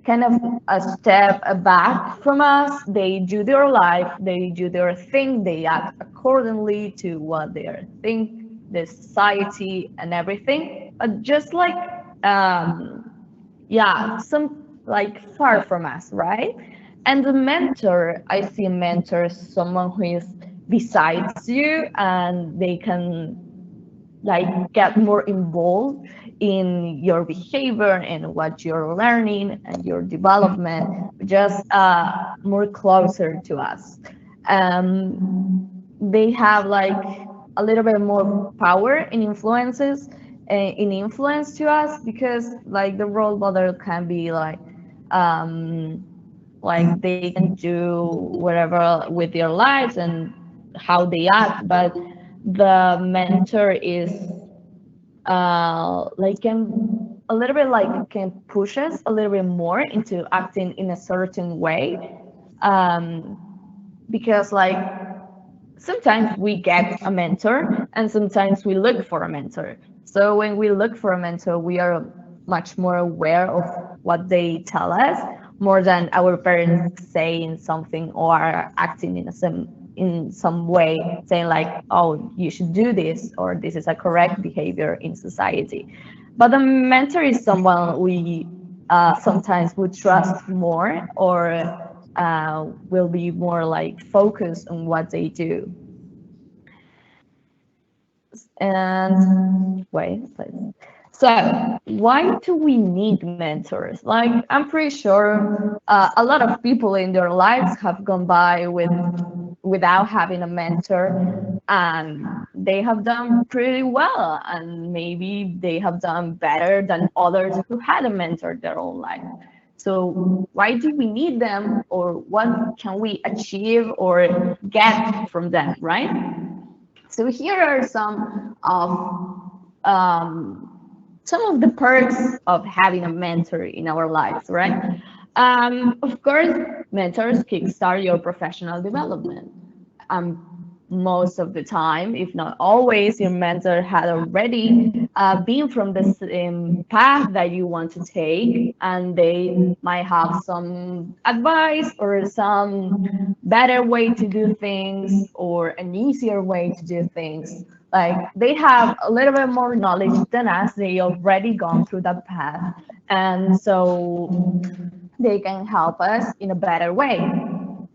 kind of a step back from us. They do their life, they do their thing, they act accordingly to what they are think, the society and everything. But just like yeah, some like far from us, right? And the mentor, I see a mentor as someone who is besides you and they can like get more involved in your behavior and what you're learning and your development, just more closer to us. They have like a little bit more power and influences in influence to us, because like the role model can be like they can do whatever with their lives and how they act, but the mentor is like can a little bit like can push us a little bit more into acting in a certain way, because like sometimes we get a mentor and sometimes we look for a mentor. So when we look for a mentor, we are much more aware of what they tell us more than our parents saying something or acting in some way, saying like, oh, you should do this, or this is a correct behavior in society. But the mentor is someone we sometimes would trust more, or will be more like focused on what they do. And wait, please. So why do we need mentors? Like, I'm pretty sure a lot of people in their lives have gone by without having a mentor, and they have done pretty well, and maybe they have done better than others who had a mentor their own life. So why do we need them, or what can we achieve or get from them, right? So here are some of the perks of having a mentor in our lives, right? Of course, mentors kickstart your professional development. Most of the time, if not always, your mentor had already been from the same path that you want to take, and they might have some advice or some better way to do things or an easier way to do things. Like they have a little bit more knowledge than us. They already gone through that path, and so they can help us in a better way.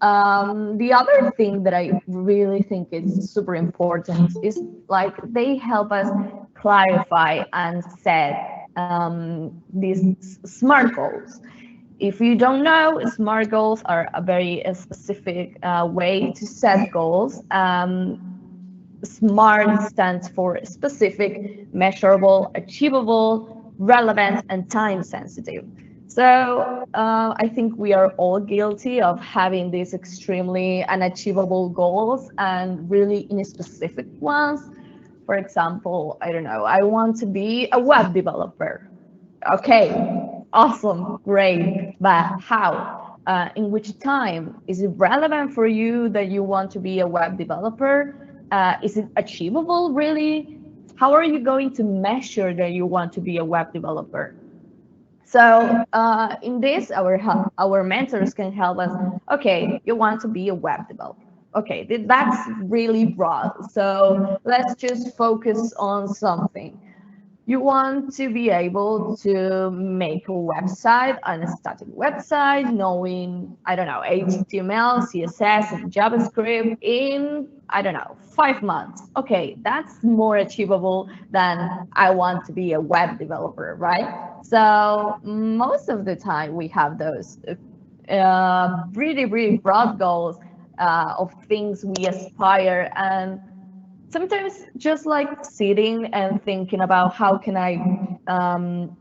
The other thing that I really think is super important is like they help us clarify and set these SMART goals. If you don't know, SMART goals are a very specific way to set goals. SMART stands for specific, measurable, achievable, relevant, and time sensitive. So I think we are all guilty of having these extremely unachievable goals and really inspecific ones. For example, I don't know, I want to be a web developer. Okay, awesome, great, but how? In which time? Is it relevant for you that you want to be a web developer? Is it achievable, really? How are you going to measure that you want to be a web developer? So in this, our mentors can help us. Okay, you want to be a web developer. Okay, that's really broad. So let's just focus on something. You want to be able to make a website, a static website, knowing, I don't know, HTML, CSS, and JavaScript in, I don't know, 5 months. Okay, that's more achievable than I want to be a web developer, right? So most of the time we have those really, really broad goals of things we aspire, and sometimes just like sitting and thinking about how can I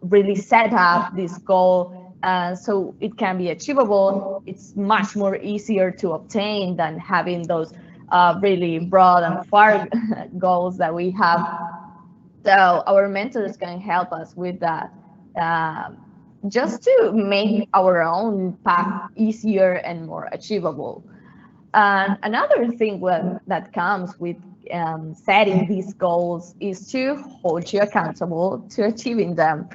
really set up this goal so it can be achievable. It's much more easier to obtain than having those really broad and far goals that we have. So our mentors can help us with that, just to make our own path easier and more achievable. And another thing that comes with setting these goals is to hold you accountable to achieving them.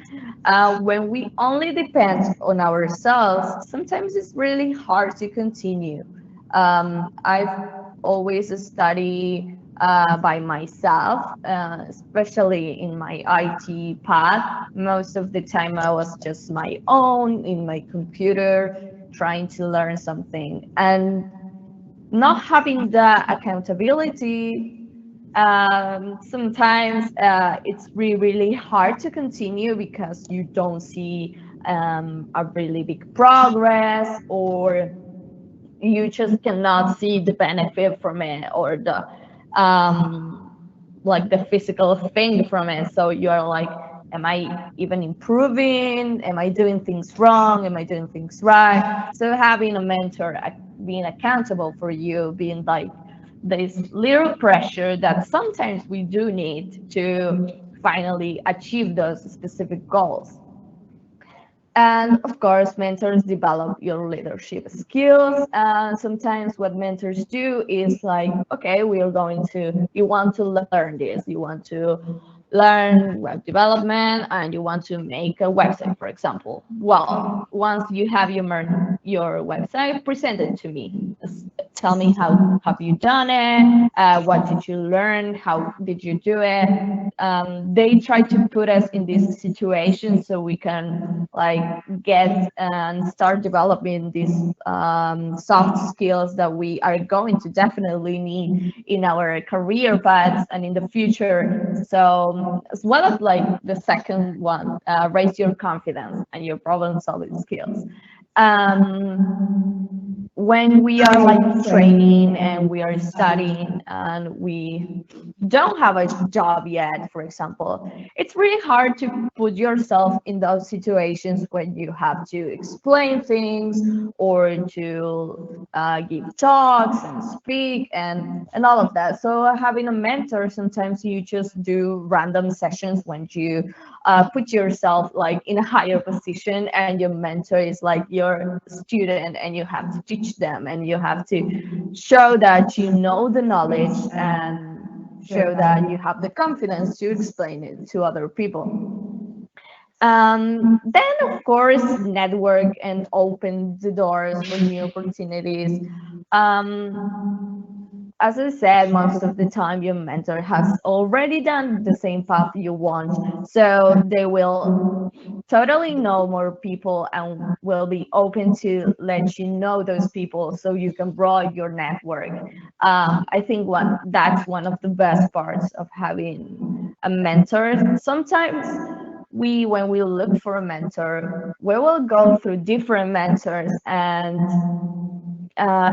When we only depend on ourselves, sometimes it's really hard to continue. I've always studied by myself, especially in my IT path. Most of the time, I was just my own in my computer trying to learn something. And not having the accountability, sometimes it's really hard to continue because you don't see a really big progress, or you just cannot see the benefit from it, or the like the physical thing from it. So you're like, am I even improving? Am I doing things wrong? Am I doing things right? So having a mentor, being accountable for you, being like this little pressure that sometimes we do need to finally achieve those specific goals. And of course, mentors develop your leadership skills. And sometimes what mentors do is like, okay, you want to learn this, you want to learn web development, and you want to make a website, for example. Well, once you have your website, present it to me. Tell me how have you done it, what did you learn, how did you do it. They try to put us in this situation so we can like get and start developing these soft skills that we are going to definitely need in our career paths and in the future. So as well as like the second one, raise your confidence and your problem solving skills. When we are like training and we are studying and we don't have a job yet, for example, it's really hard to put yourself in those situations when you have to explain things or to give talks and speak and all of that. So having a mentor, sometimes you just do random sessions when you put yourself like in a higher position, and your mentor is like your student, and you have to teach them, and you have to show that you know the knowledge and show that you have the confidence to explain it to other people. Then, of course, network and open the doors for new opportunities. As I said, most of the time your mentor has already done the same path you want, so they will totally know more people and will be open to let you know those people so you can broaden your network. I think that's one of the best parts of having a mentor. Sometimes when we look for a mentor, we will go through different mentors, and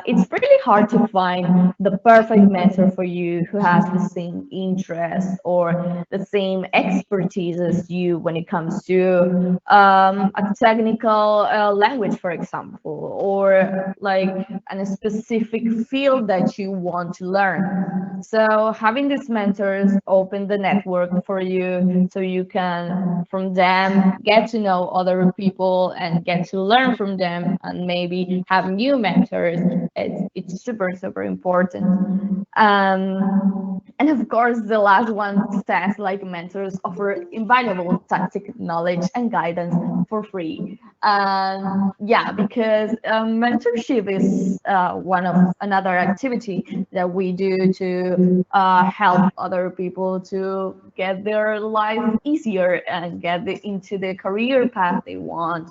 it's really hard to find the perfect mentor for you who has the same interests or the same expertise as you when it comes to a technical language, for example, or like a specific field that you want to learn. So having these mentors open the network for you so you can from them get to know other people and get to learn from them and maybe have new mentors. It's super important. And of course, the last one says like mentors offer invaluable tactic knowledge and guidance for free. Yeah, because mentorship is one of another activity that we do to help other people to get their life easier and get into the career path they want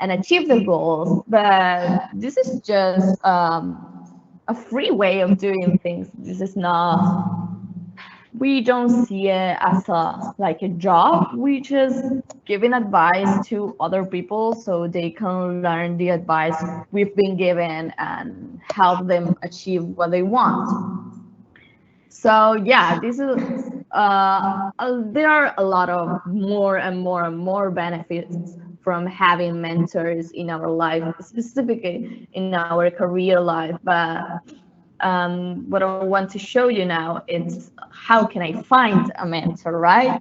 and achieve the goals. But this is just a free way of doing things. This is not, we don't see it as a job. We just giving advice to other people so they can learn the advice we've been given and help them achieve what they want. So yeah, this is there are a lot of more and more benefits from having mentors in our life, specifically in our career life. But what I want to show you now is how can I find a mentor, right?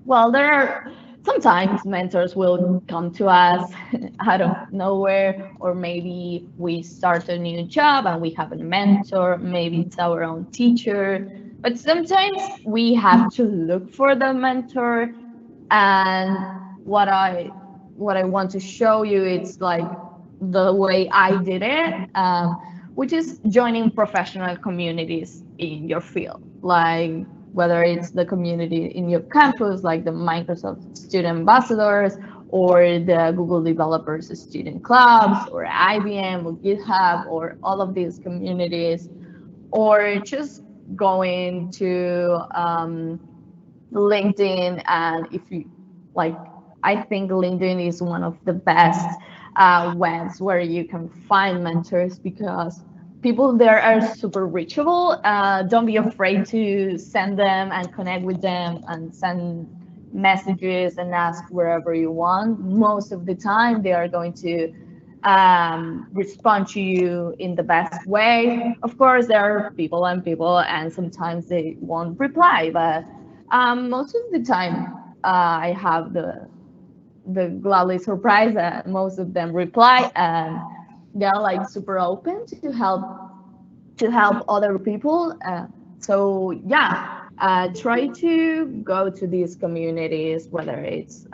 Well, there are sometimes mentors will come to us out of nowhere, or maybe we start a new job and we have a mentor, maybe it's our own teacher. But sometimes we have to look for the mentor. And what I want to show you, it's like the way I did it, which is joining professional communities in your field, like whether it's the community in your campus, like the Microsoft Student Ambassadors, or the Google Developers Student Clubs, or IBM, or GitHub, or all of these communities, or just going to LinkedIn. And if you like, I think LinkedIn is one of the best webs where you can find mentors, because people there are super reachable. Don't be afraid to send them and connect with them and send messages and ask wherever you want. Most of the time, they are going to respond to you in the best way. Of course, there are people and people, and sometimes they won't reply, but most of the time, I have the gladly surprised that most of them reply, and they're like super open to help other people. So yeah, try to go to these communities, whether it's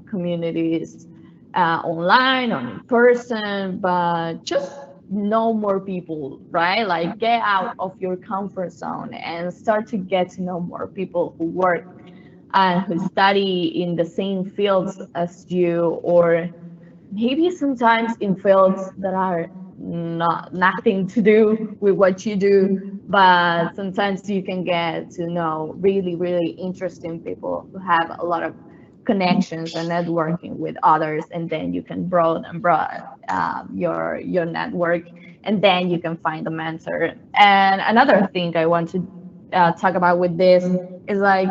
communities online or in person, but just know more people, right? Like get out of your comfort zone and start to get to know more people who work and who study in the same fields as you, or maybe sometimes in fields that are nothing to do with what you do, but sometimes you can get to know really, really interesting people who have a lot of connections and networking with others, and then you can broaden your network, and then you can find a mentor. And another thing I want to talk about with this is like,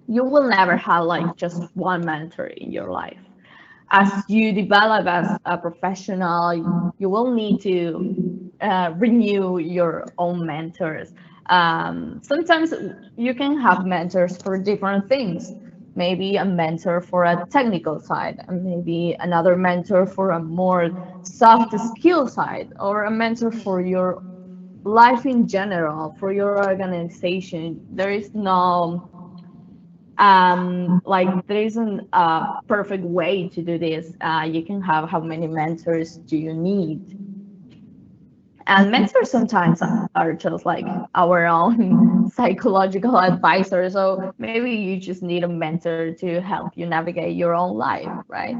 you will never have like just one mentor in your life. As you develop as a professional, you will need to renew your own mentors. Sometimes you can have mentors for different things. Maybe a mentor for a technical side, and maybe another mentor for a more soft skill side, or a mentor for your life in general, for your organization. There is no like there isn't a perfect way to do this. You can have how many mentors do you need, and mentors sometimes are just like our own psychological advisor. So maybe you just need a mentor to help you navigate your own life, right?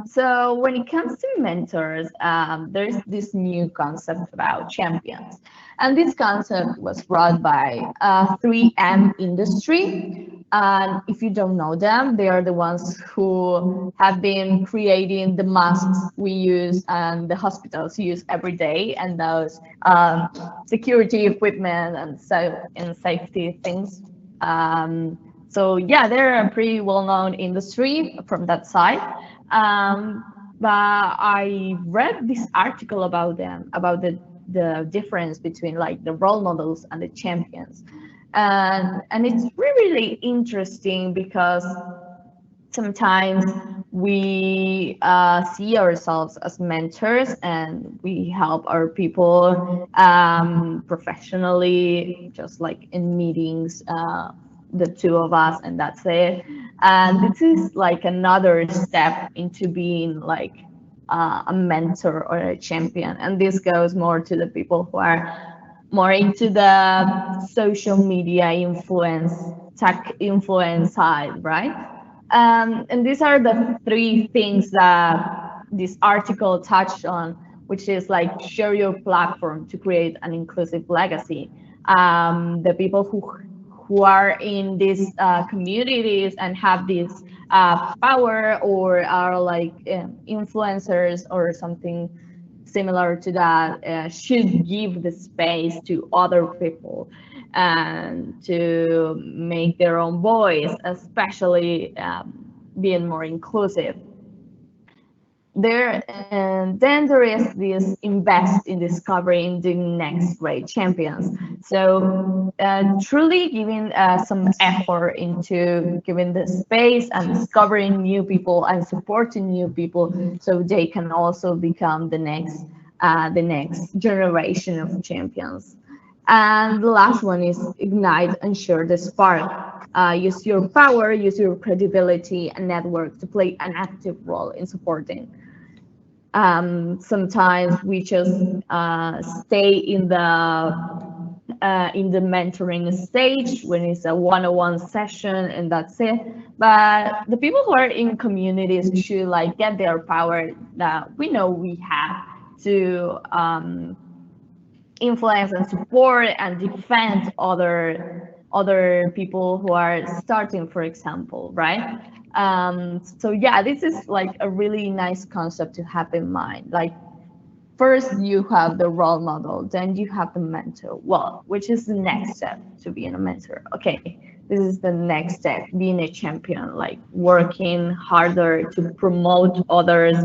So when it comes to mentors, there's this new concept about champions. And this concept was brought by 3M industry. And if you don't know them, they are the ones who have been creating the masks we use and the hospitals use every day, and those security equipment and safety things. So yeah, they're a pretty well-known industry from that side. But I read this article about them, about the difference between like the role models and the champions. And it's really interesting, because sometimes we see ourselves as mentors and we help our people professionally, just like in meetings, the two of us, and that's it. And this is like another step into being like a mentor or a champion. And this goes more to the people who are more into the social media influence, tech influence side, right? And these are the three things that this article touched on, which is like share your platform to create an inclusive legacy. The people who are in these communities and have this power, or are like influencers or something similar to that, should give the space to other people and to make their own voice, especially being more inclusive. then there is this invest in discovering the next great champions. So truly giving some effort into giving the space and discovering new people and supporting new people so they can also become the next generation of champions. And the last one is ignite and share the spark. Use your power, use your credibility and network to play an active role in supporting. Sometimes we just stay in the mentoring stage when it's a one-on-one session and that's it. But the people who are in communities should like get their power that we know we have to influence and support and defend other people who are starting, for example, right? So yeah, this is like a really nice concept to have in mind. Like first you have the role model, then you have the mentor. Well, which is the next step to being a mentor? Okay, this is the next step, being a champion, like working harder to promote others,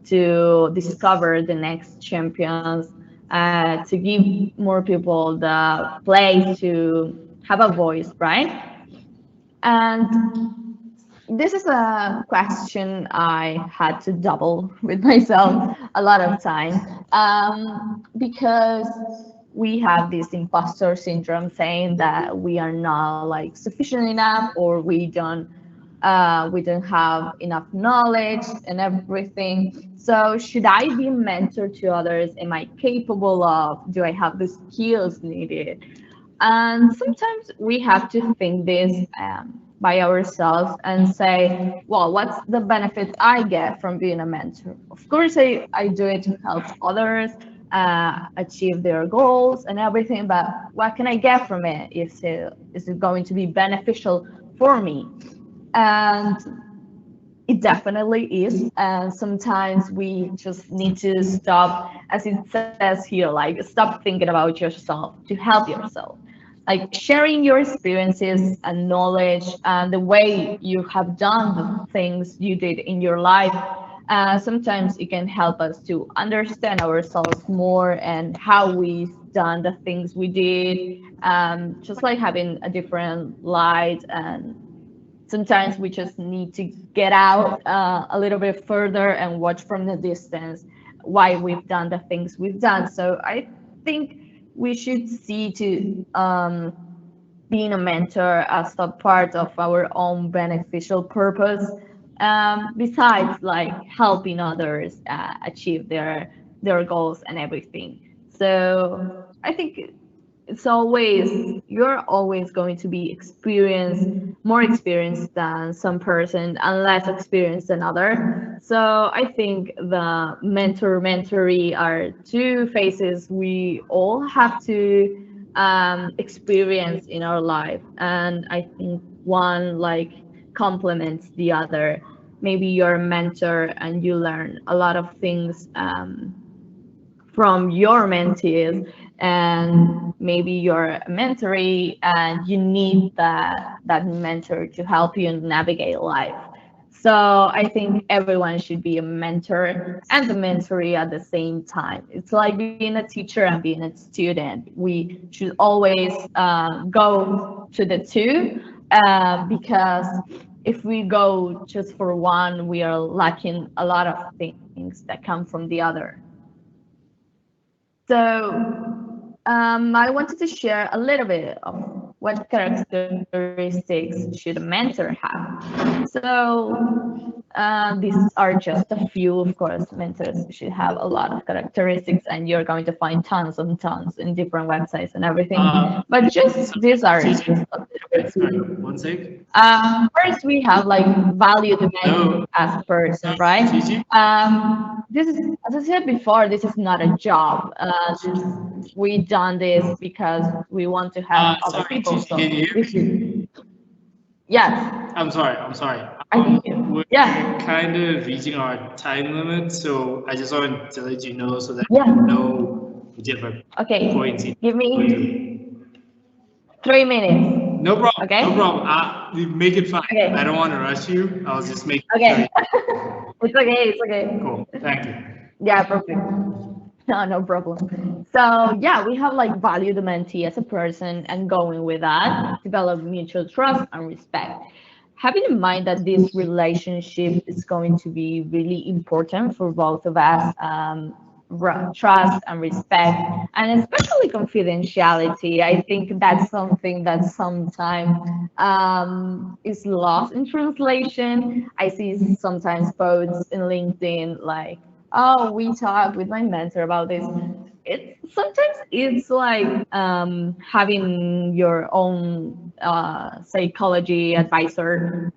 to discover the next champions, to give more people the place to have a voice, right? And this is a question I had to double with myself a lot of time because we have this imposter syndrome saying that we are not like sufficient enough or we don't have enough knowledge and everything. So should I be a mentor to others? Am I capable of? Do I have the skills needed? And sometimes we have to think this by ourselves and say, well, what's the benefit I get from being a mentor? Of course, I do it to help others achieve their goals and everything, but what can I get from it? Is it going to be beneficial for me? And it definitely is. And sometimes we just need to stop, as it says here, like stop thinking about yourself to help yourself. Like sharing your experiences and knowledge and the way you have done the things you did in your life. Sometimes it can help us to understand ourselves more and how we've done the things we did. Just like having a different light, and sometimes we just need to get out a little bit further and watch from the distance why we've done the things we've done. So I think we should see to being a mentor as a part of our own beneficial purpose, besides like helping others achieve their goals and everything. So I think you're always going to be more experienced than some person and less experienced than other. So I think the mentoree are two phases we all have to experience in our life, and I think one like complements the other. Maybe you're a mentor and you learn a lot of things from your mentees, and maybe you're a mentoree and you need that mentor to help you navigate life. So I think everyone should be a mentor and a mentoree at the same time. It's like being a teacher and being a student. We should always go to the two, because if we go just for one, we are lacking a lot of things that come from the other. So I wanted to share a little bit of what characteristics should a mentor have. So these are just a few, of course. Mentors should have a lot of characteristics, and you're going to find tons and tons in different websites and everything. But just these are just a little bit. Sorry, one sec. First, we have like value the man as a person, right? This is, as I said before, this is not a job. We done this because we want to have other Sorry, people. Gigi, So can you hear this is, yes, I'm sorry. I hear you. We're Yeah. kind of reaching our time limit, so I just want to let you know so that Yeah. you know whichever Okay, points you give want me to. 3 minutes. No problem. Okay. No problem. We make it fine. Okay. I don't want to rush you. I was just making. Okay. Sure. It's okay. It's okay. Cool. Thank you. Yeah, perfect. No problem. So yeah, we have like value the mentee as a person and going with that, develop mutual trust and respect. Having in mind that this relationship is going to be really important for both of us, trust and respect, and especially confidentiality. I think that's something that sometimes is lost in translation. I see sometimes posts in LinkedIn like, oh, we talked with my mentor about this. Sometimes it's like having your own psychology advisor.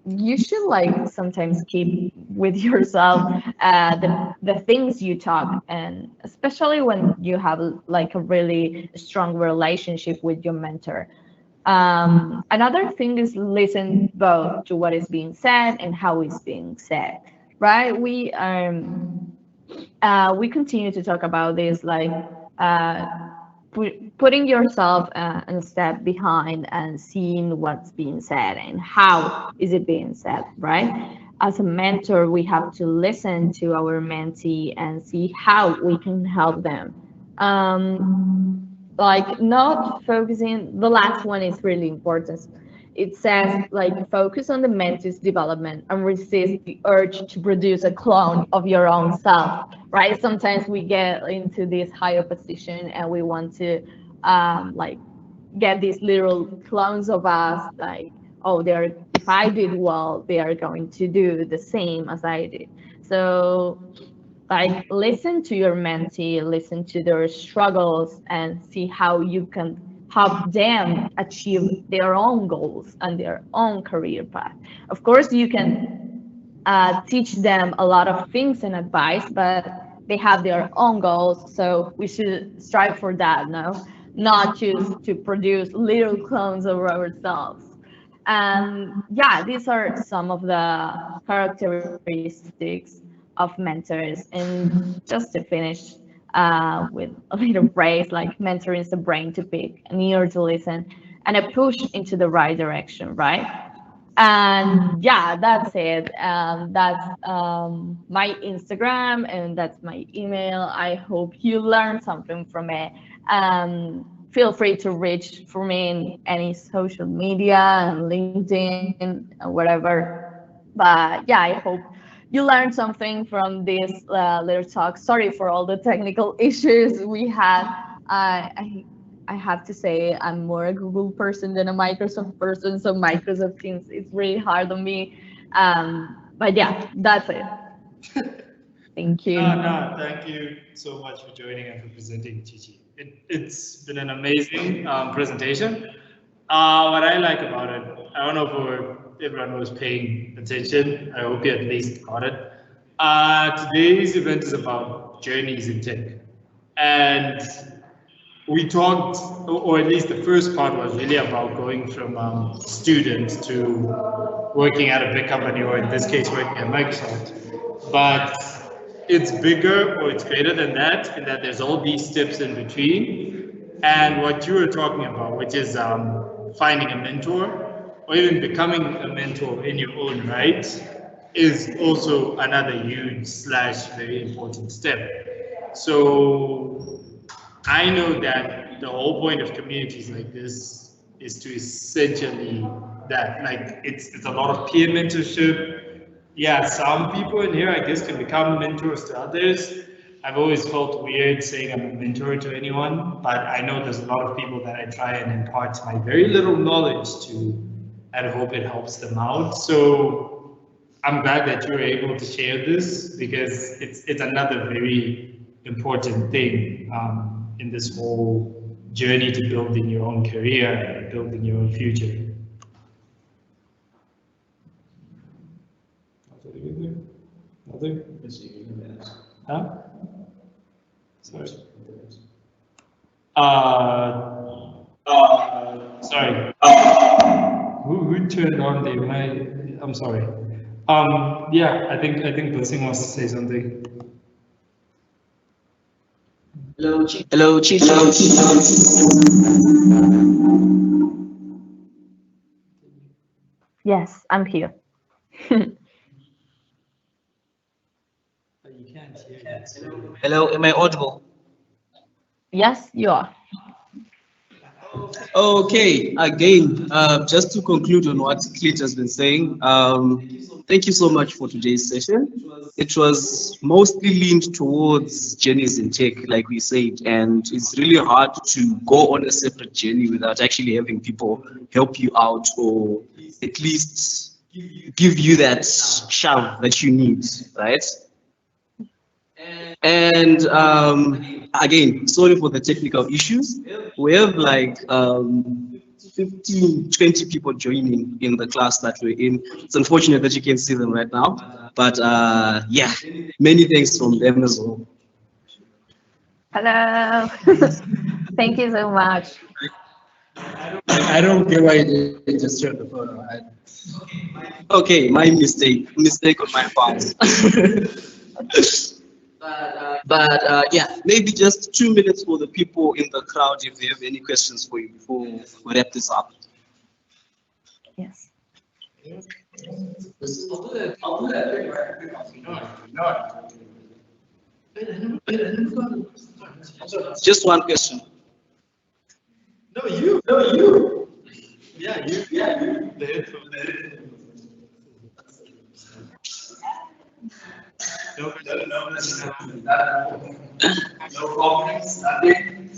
You should like sometimes keep with yourself the things you talk, and especially when you have like a really strong relationship with your mentor. Another thing is listen both to what is being said and how it's being said, right? We continue to talk about this, like putting yourself a step behind and seeing what's being said and how is it being said, right? As a mentor, we have to listen to our mentee and see how we can help them. Like not focusing, the last one is really important. It says like focus on the mentee's development and resist the urge to produce a clone of your own self, right? Sometimes we get into this higher position and we want to like get these little clones of us, like, oh, if I did well, they are going to do the same as I did. So like listen to your mentee, listen to their struggles and see how you can help them achieve their own goals and their own career path. Of course, you can teach them a lot of things and advice, but they have their own goals, so we should strive for that, no? Not just to produce little clones of ourselves. And yeah, these are some of the characteristics of mentors. And just to finish with a little phrase, like mentoring is a brain to pick, an ear to listen, and a push into the right direction, right? And yeah, that's it. That's my Instagram and that's my email. I hope you learned something from it. Feel free to reach for me in any social media and LinkedIn and whatever. But yeah, I hope you learned something from this little talk. Sorry for all the technical issues we had. I have to say I'm more a Google person than a Microsoft person, so Microsoft Teams is really hard on me. But yeah, that's it. Thank you. No, thank you so much for joining and for presenting, Chichi. It's been an amazing presentation. What I like about it, I don't know if everyone was paying attention. I hope you at least got it. Today's event is about journeys in tech. And we talked, or at least the first part was really about going from student to working at a big company, or in this case, working at Microsoft. But it's bigger or it's greater than that, in that there's all these steps in between. And what you were talking about, which is finding a mentor, or even becoming a mentor in your own right, is also another huge / very important step. So I know that the whole point of communities like this is to essentially that, like it's a lot of peer mentorship. Yeah, some people in here, I guess, can become mentors to others. I've always felt weird saying I'm a mentor to anyone, but I know there's a lot of people that I try and impart my very little knowledge to, and I hope it helps them out. So I'm glad that you're able to share this, because it's another very important thing in this whole journey to building your own career and building your own future. Nothing? Huh? Sorry. Sorry. Who turned on the mic? I'm sorry. Yeah, I think Blessing wants to say something. Hello, Chichi. Yes, I'm here. Hello, am I audible? Yes, you are. Okay, again, just to conclude on what Clint has been saying, thank you so much for today's session. It was mostly leaned towards journeys in tech, like we said, and it's really hard to go on a separate journey without actually having people help you out or at least give you that shove that you need, right? And again, sorry for the technical issues. We have like 15, 20 people joining in the class that we're in. It's unfortunate that you can't see them right now, but yeah, many thanks from them as well. Hello. Thank you so much. I don't get why you didn't just share the photo. Okay, my mistake on my part. But yeah, maybe just 2 minutes for the people in the crowd if they have any questions for you before we wrap this up. Yes. Just one question. No, you. Yeah, you. No comments, nothing.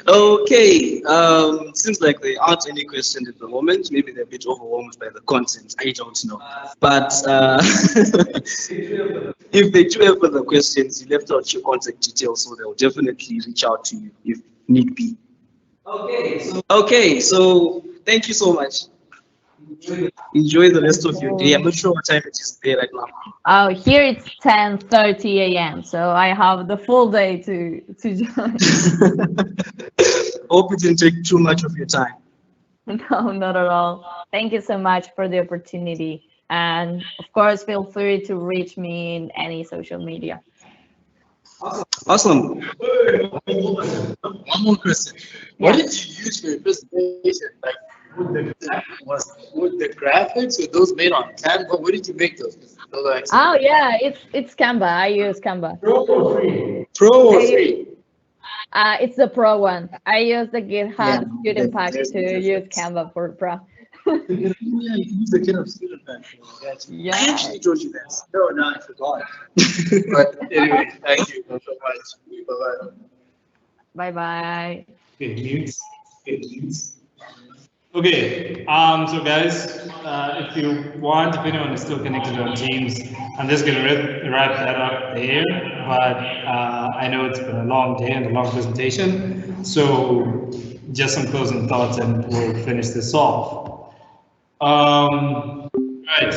Okay, seems like there aren't any questions at the moment. Maybe they're a bit overwhelmed by the content. I don't know. But if they do have further questions, you left out your contact details, so they'll definitely reach out to you if need be. Okay, so thank you so much. Enjoy the rest of your day. I'm not sure what time it is there right now. Oh, here it's 10:30 a.m. So I have the full day to join. Hope it didn't take too much of your time. No, not at all. Thank you so much for the opportunity. And of course, feel free to reach me in any social media. Awesome. One more question. What did you use for your presentation? Like, with the graphics, were those made on Canva? What did you make those? Those are excellent. Oh yeah, it's Canva. I use Canva. Pro or free? Pro or free? It's the Pro one. I use the GitHub Yeah, Student Pack there's to the use difference. Canva for Pro. Yeah, you can use the GitHub student pack. Yeah. I actually told you this. No, I forgot. But anyway, thank you so much. Bye-bye. Bye bye. Okay, mute. Okay, so guys, if you want, if anyone is still connected on Teams, I'm just gonna wrap that up there, but I know it's been a long day and a long presentation, so just some closing thoughts and we'll finish this off. Right,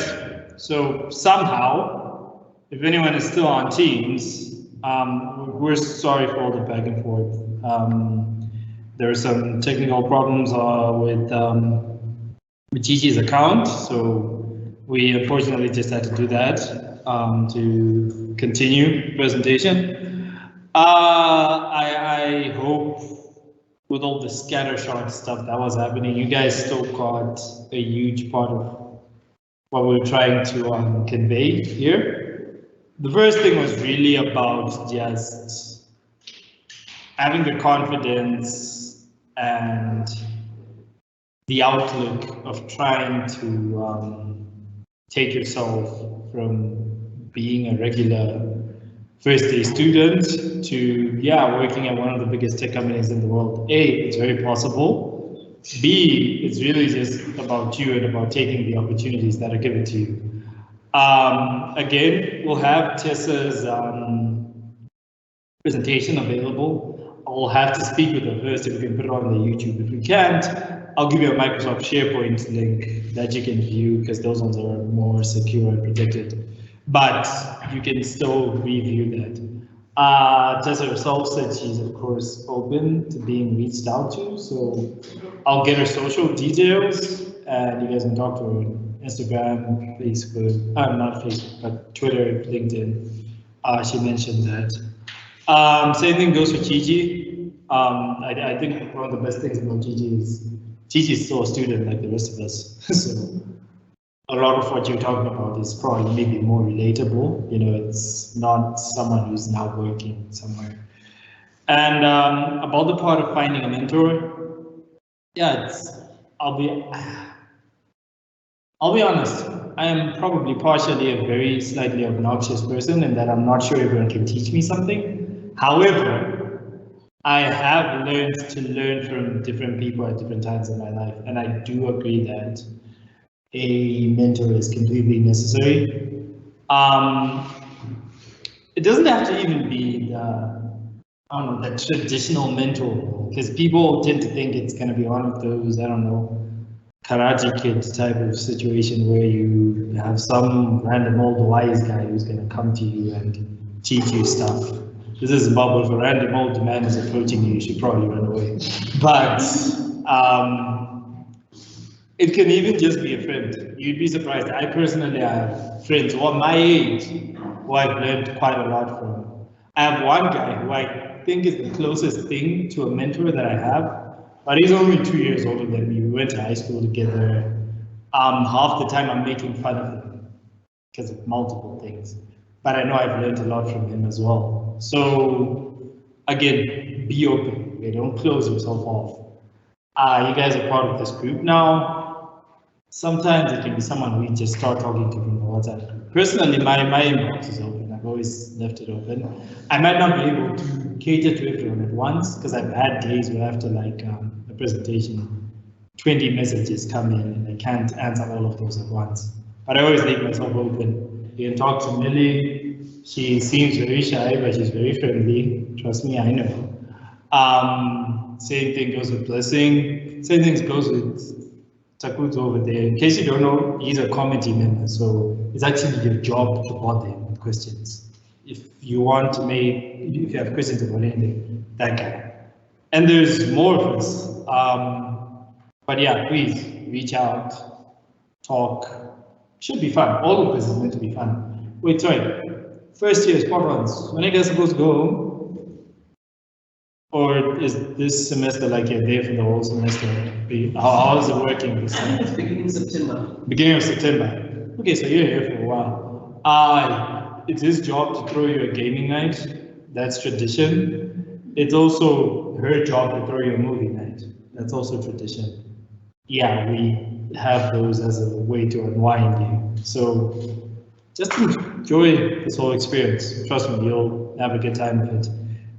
so somehow, if anyone is still on Teams, we're sorry for all the back and forth. There are some technical problems with Gigi's account, so we unfortunately just had to do that to continue presentation. I hope with all the scattershot stuff that was happening, you guys still got a huge part of what we're trying to convey here. The first thing was really about just having the confidence and the outlook of trying to take yourself from being a regular first day student to, working at one of the biggest tech companies in the world. A, it's very possible. B, it's really just about you and about taking the opportunities that are given to you. Again, we'll have Tessa's presentation available. I'll have to speak with her first if we can put it on the YouTube. If we can't, I'll give you a Microsoft SharePoint link that you can view because those ones are more secure and protected. But you can still review that. Tessa herself said she's of course open to being reached out to, so I'll get her social details and you guys can talk to her on Instagram, Facebook, not Facebook, but Twitter, LinkedIn. She mentioned that. Same thing goes for Gigi. I think one of the best things about Gigi is Gigi's still a student like the rest of us. So a lot of what you're talking about is probably maybe more relatable. You know, it's not someone who's now working somewhere. And about the part of finding a mentor, yeah, I'll be honest. I am probably partially a very slightly obnoxious person in that I'm not sure everyone can teach me something. However, I have learned to learn from different people at different times in my life, and I do agree that a mentor is completely necessary. It doesn't have to even be I don't know, the traditional mentor, because people tend to think it's going to be one of those, I don't know, Karate Kid type of situation where you have some random old wise guy who's going to come to you and teach you stuff. This is Zimbabwe. If a random old man is approaching you, you should probably run away. But it can even just be a friend. You'd be surprised. I personally have friends who are my age who I've learned quite a lot from. I have one guy who I think is the closest thing to a mentor that I have, but he's only 2 years older than me. We went to high school together. Half the time I'm making fun of him because of multiple things, but I know I've learned a lot from him as well. So again, be open. Okay? Don't close yourself off. You guys are part of this group now. Sometimes it can be someone we just start talking to from the WhatsApp group. Personally, my inbox is open. I've always left it open. I might not be able to cater to everyone at once because I've had days where after like a presentation, 20 messages come in and I can't answer all of those at once. But I always leave myself open. You can talk to Millie. She seems very shy, but she's very friendly. Trust me, I know. Same thing goes with Blessing. Same thing goes with Takuto over there. In case you don't know, he's a committee member, so it's actually your job to bother him with questions. If you have questions about anything, that guy. And there's more of us. But yeah, please reach out, talk. Should be fun. All of this is meant to be fun. Wait, sorry. First year spot ons. When are you guys supposed to go home? Or is this semester like you're there for the whole semester? How is it working this time? It's beginning of September. Beginning of September. Okay, so you're here for a while. It's his job to throw you a gaming night. That's tradition. It's also her job to throw you a movie night. That's also tradition. Yeah, we have those as a way to unwind you. So just enjoy this whole experience. Trust me, you'll have a good time with it.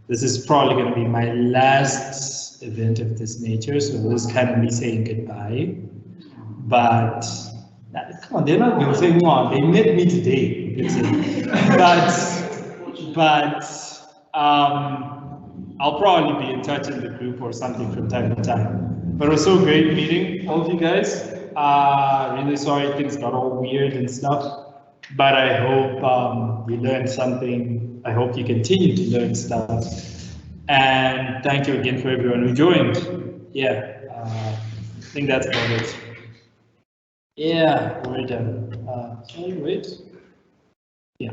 This is probably going to be my last event of this nature, so this is kind of me saying goodbye. But come on, they're not going to say more. They met me today, you can say. But I'll probably be in touch in the group or something from time to time. But it was so great meeting all of you guys. Really sorry things got all weird and stuff, but I hope you learned something. I hope you continue to learn stuff. And thank you again for everyone who joined. Yeah, I think that's about it. Yeah, we're done. Sorry, wait. Yeah.